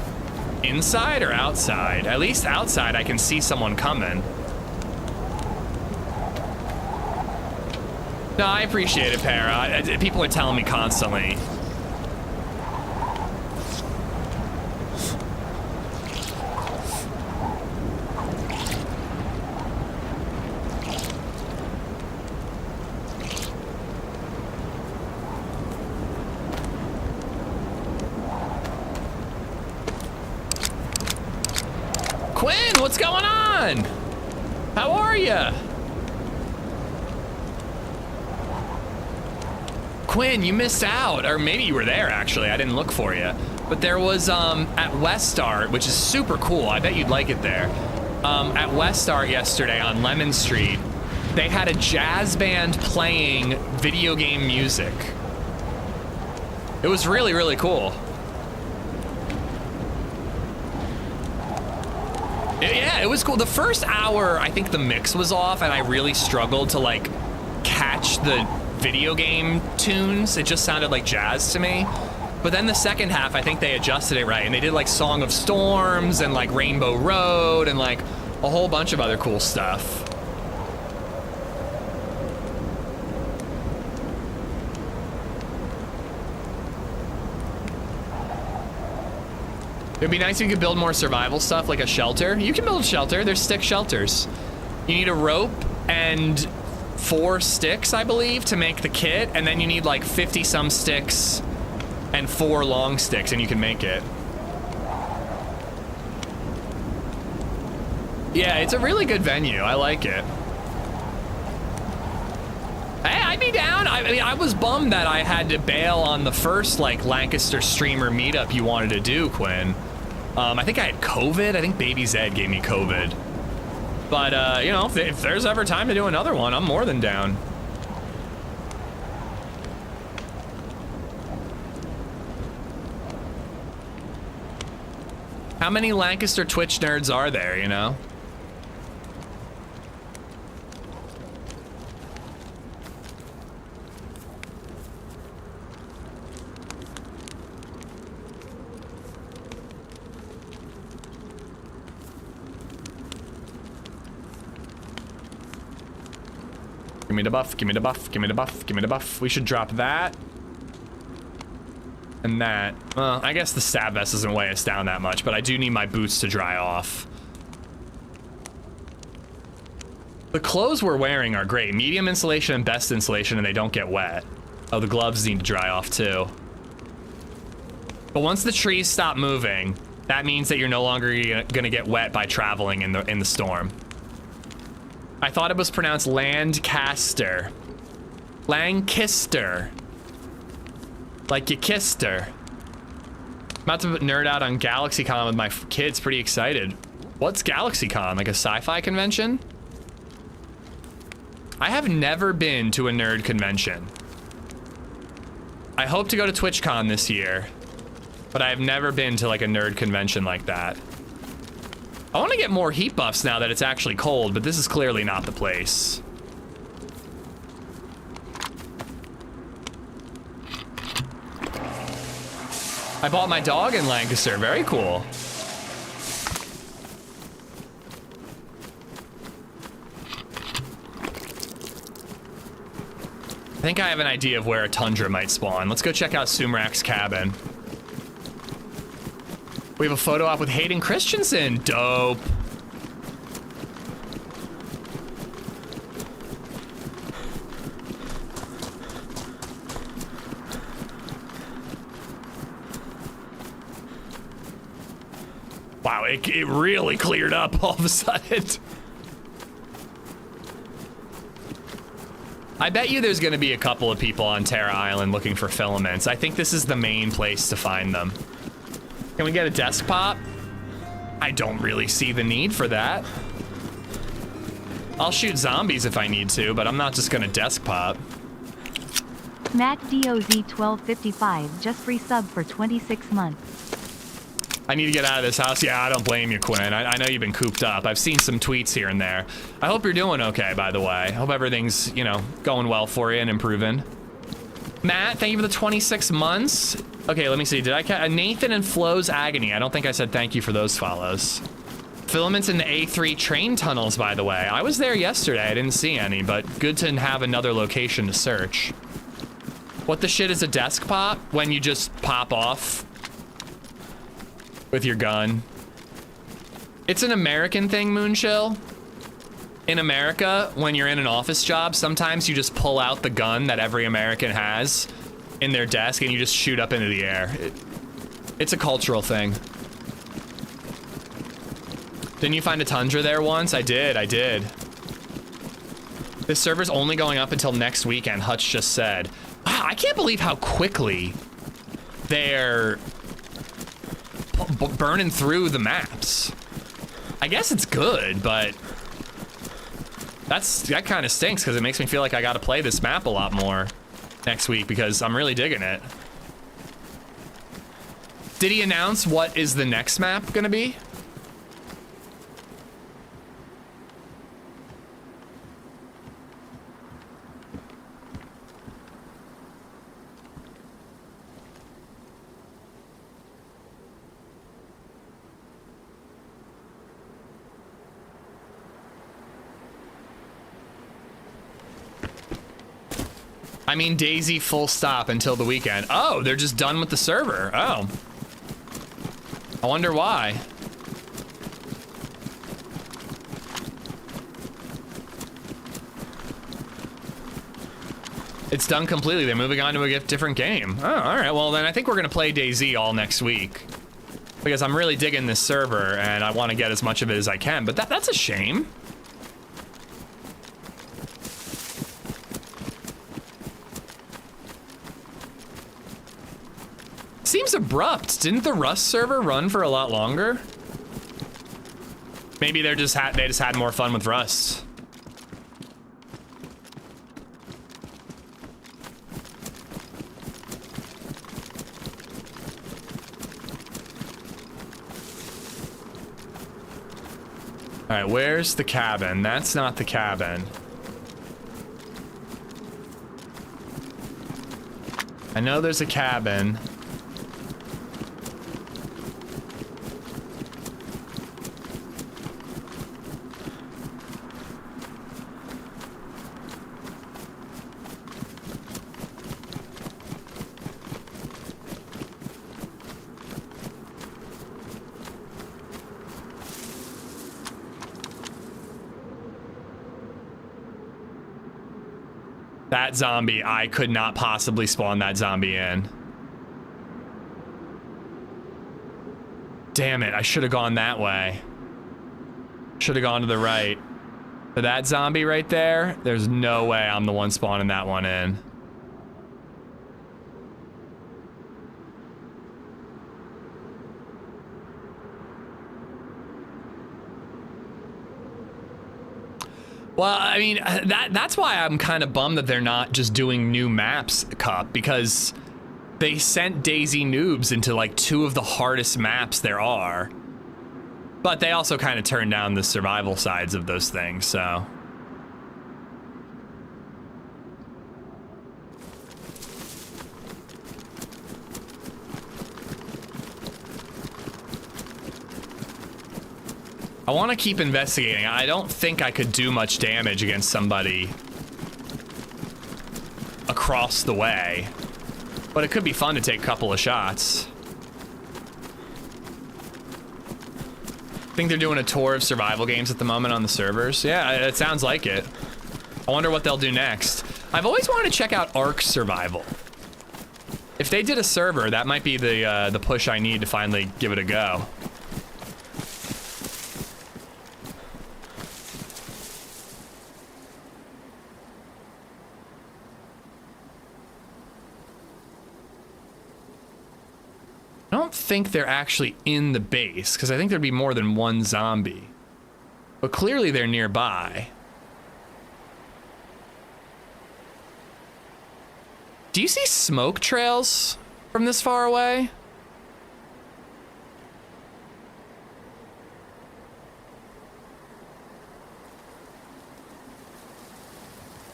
S2: inside or outside? At least outside I can see someone coming. No, I appreciate it, Para. People are telling me constantly. Quinn, what's going on? How are you? Quinn, you missed out, or maybe you were there actually, I didn't look for you. But there was, at West Art, which is super cool, I bet you'd like it there. At West Art yesterday on Lemon Street, they had a jazz band playing video game music. It was really, really cool. Yeah, it was cool. The first hour, I think the mix was off and I really struggled to like catch the video game tunes. It just sounded like jazz to me. But then the second half, I think they adjusted it right and they did like Song of Storms and like Rainbow Road and like a whole bunch of other cool stuff. It'd be nice if you could build more survival stuff, like a shelter. You can build a shelter, there's stick shelters. You need a rope and 4 sticks, I believe, to make the kit, and then you need like 50 some sticks and 4 long sticks, and you can make it. Yeah, it's a really good venue, I like it. Hey, I'd be down. I mean, I was bummed that I had to bail on the first like Lancaster streamer meetup you wanted to do, Quinn. I think I had COVID. I think BabyZed gave me COVID. But, you know, if there's ever time to do another one, I'm more than down. How many Lancaster Twitch nerds are there, you know? Give me the buff, give me the buff, give me the buff, give me the buff. We should drop that. And that. Well, I guess the stab vest doesn't weigh us down that much, but I do need my boots to dry off. The clothes we're wearing are great. Medium insulation and best insulation, and they don't get wet. Oh, the gloves need to dry off too. But once the trees stop moving, that means that you're no longer gonna get wet by traveling in the storm. I thought it was pronounced Landcaster. Lancaster. Like you kissed her. I'm about to nerd out on GalaxyCon with my kids, pretty excited. What's GalaxyCon, like a sci-fi convention? I have never been to a nerd convention. I hope to go to TwitchCon this year, but I have never been to like a nerd convention like that. I want to get more heat buffs now that it's actually cold, but this is clearly not the place. I bought my dog in Lancaster, very cool. I think I have an idea of where a tundra might spawn. Let's go check out Sumrak's cabin. We have a photo op with Hayden Christensen. Dope. Wow, it really cleared up all of a sudden. I bet you there's gonna be a couple of people on Terra Island looking for filaments. I think this is the main place to find them. Can we get a desk pop? I don't really see the need for that. I'll shoot zombies if I need to, but I'm not just gonna desk pop.
S6: Matt DOZ1255 just resub for 26 months.
S2: I need to get out of this house. Yeah, I don't blame you, Quinn. I know you've been cooped up. I've seen some tweets here and there. I hope you're doing okay, by the way. I hope everything's, you know, going well for you and improving. Matt, thank you for the 26 months. Okay, let me see. Did I catch Nathan and Flo's Agony? I don't think I said thank you for those follows. Filaments in the A3 train tunnels, by the way. I was there yesterday. I didn't see any, but good to have another location to search. What the shit is a desk pop? When you just pop off with your gun. It's an American thing, Moonchill. In America, when you're in an office job, sometimes you just pull out the gun that every American has in their desk and you just shoot up into the air. It's a cultural thing. Didn't you find a Tundra there once? I did. This server's only going up until next weekend, Hutch just said. Wow, I can't believe how quickly they're burning through the maps. I guess it's good, but that kind of stinks because it makes me feel like I got to play this map a lot more next week because I'm really digging it. Did he announce what is the next map gonna be? I mean, DayZ full stop until the weekend. Oh, they're just done with the server. Oh. I wonder why. It's done completely. They're moving on to a different game. Oh, all right. Well, then I think we're going to play DayZ all next week. Because I'm really digging this server and I want to get as much of it as I can. But that's a shame. Seems abrupt. Didn't the Rust server run for a lot longer? Maybe they just had more fun with Rust. All right, where's the cabin? That's not the cabin. I know there's a cabin. That zombie, I could not possibly spawn that zombie in. Damn it, I should have gone that way. Should have gone to the right. For that zombie right there, there's no way I'm the one spawning that one in. Well, I mean, that's why I'm kind of bummed that they're not just doing new maps, Cup, because they sent DayZ noobs into like 2 of the hardest maps there are. But they also kind of turned down the survival sides of those things, so. I want to keep investigating. I don't think I could do much damage against somebody across the way, but it could be fun to take a couple of shots. I think they're doing a tour of survival games at the moment on the servers. Yeah, it sounds like it. I wonder what they'll do next. I've always wanted to check out ARC Survival. If they did a server, that might be the push I need to finally give it a go. don't think they're actually in the base, because I think there'd be more than one zombie. But clearly they're nearby. Do you see smoke trails from this far away?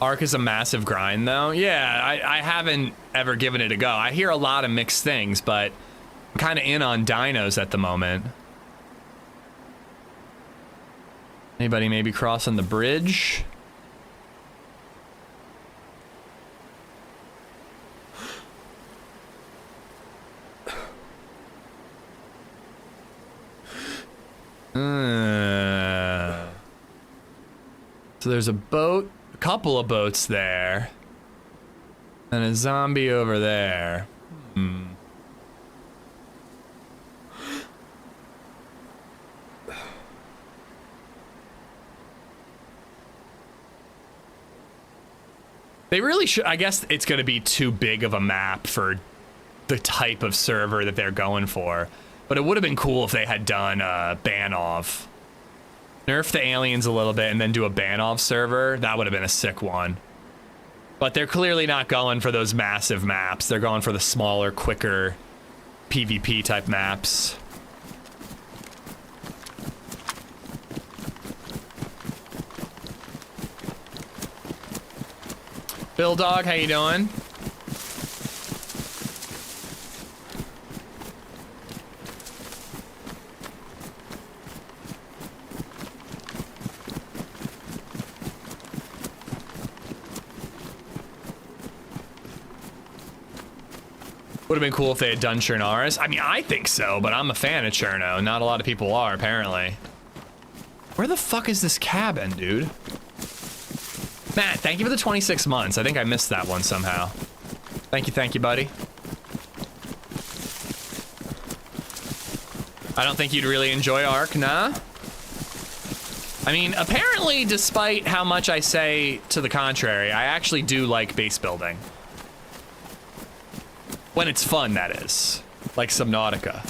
S2: ARC is a massive grind, though. Yeah, I haven't ever given it a go. I hear a lot of mixed things, but I'm kind of in on dinos at the moment. Anybody maybe crossing the bridge? So there's a boat. Couple of boats there, and a zombie over there. They really should. I guess it's going to be too big of a map for the type of server that they're going for, but it would have been cool if they had done ban-off. Nerf the aliens a little bit and then do a ban-off server. That would have been a sick one. But they're clearly not going for those massive maps. They're going for the smaller, quicker PvP type maps. Bill Dog, how you doing? Would have been cool if they had done Chernaris. I mean, I think so, but I'm a fan of Cherno. Not a lot of people are, apparently. Where the fuck is this cabin, dude? Matt, thank you for the 26 months. I think I missed that one somehow. Thank you, buddy. I don't think you'd really enjoy ARC, nah? I mean, apparently, despite how much I say to the contrary, I actually do like base building. When it's fun, that is. Like Subnautica.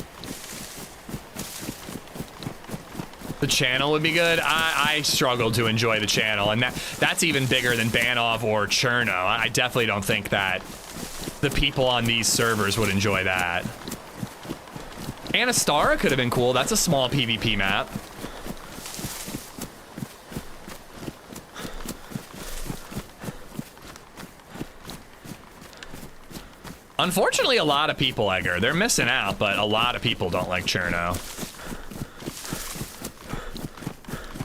S2: The channel would be good. I struggle to enjoy the channel, and that's even bigger than Banov or Cherno. I definitely don't think that the people on these servers would enjoy that. Anastara could have been cool. That's a small PvP map. Unfortunately, a lot of people, Edgar, they're missing out, but a lot of people don't like Cherno.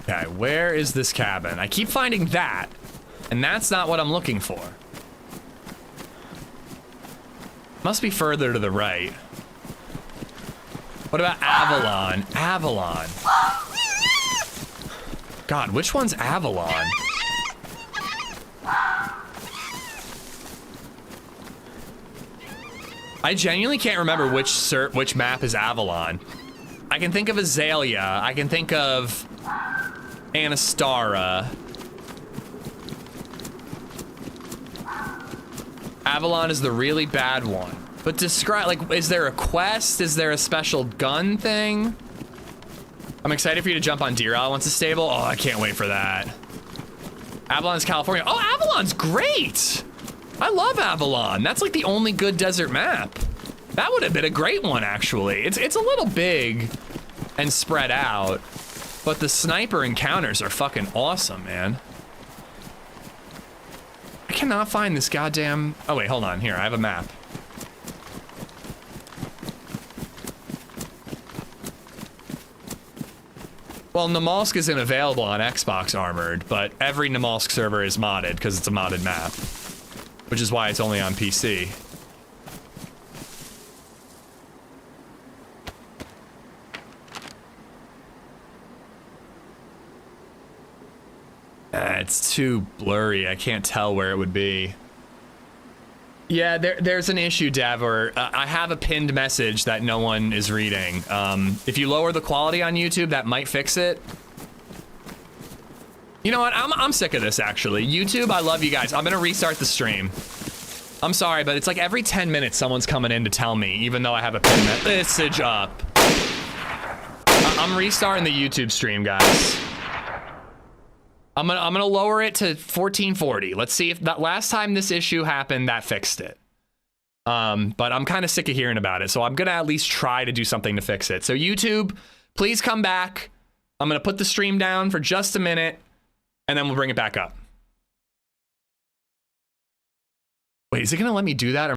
S2: Okay, where is this cabin? I keep finding that, and that's not what I'm looking for. Must be further to the right. What about Avalon? Avalon. God, which one's Avalon? I genuinely can't remember which map is Avalon. I can think of Azalea. I can think of Anastara. Avalon is the really bad one. But describe, like, is there a quest? Is there a special gun thing? I'm excited for you to jump on Deer Isle once it's stable. Oh, I can't wait for that. Avalon's California. Oh, Avalon's great! I love Avalon. That's like the only good desert map. That would have been a great one, actually. It's a little big and spread out, but the sniper encounters are fucking awesome, man. I cannot find this goddamn... Oh, wait, hold on. Here, I have a map. Well, Namalsk isn't available on Xbox Armored, but every Namalsk server is modded because it's a modded map. Which is why it's only on PC. It's too blurry. I can't tell where it would be. Yeah, there's an issue, Davor. I have a pinned message that no one is reading. If you lower the quality on YouTube, that might fix it. You know what? I'm sick of this, actually. YouTube, I love you guys. I'm gonna restart the stream. I'm sorry, but it's like every 10 minutes someone's coming in to tell me, even though I have a pin message up. I'm restarting the YouTube stream, guys. I'm gonna lower it to 1440. Let's see if that last time this issue happened, that fixed it. But I'm kind of sick of hearing about it, so I'm gonna at least try to do something to fix it. So YouTube, please come back. I'm gonna put the stream down for just a minute, and then we'll bring it back up. Wait, is it gonna let me do that? Or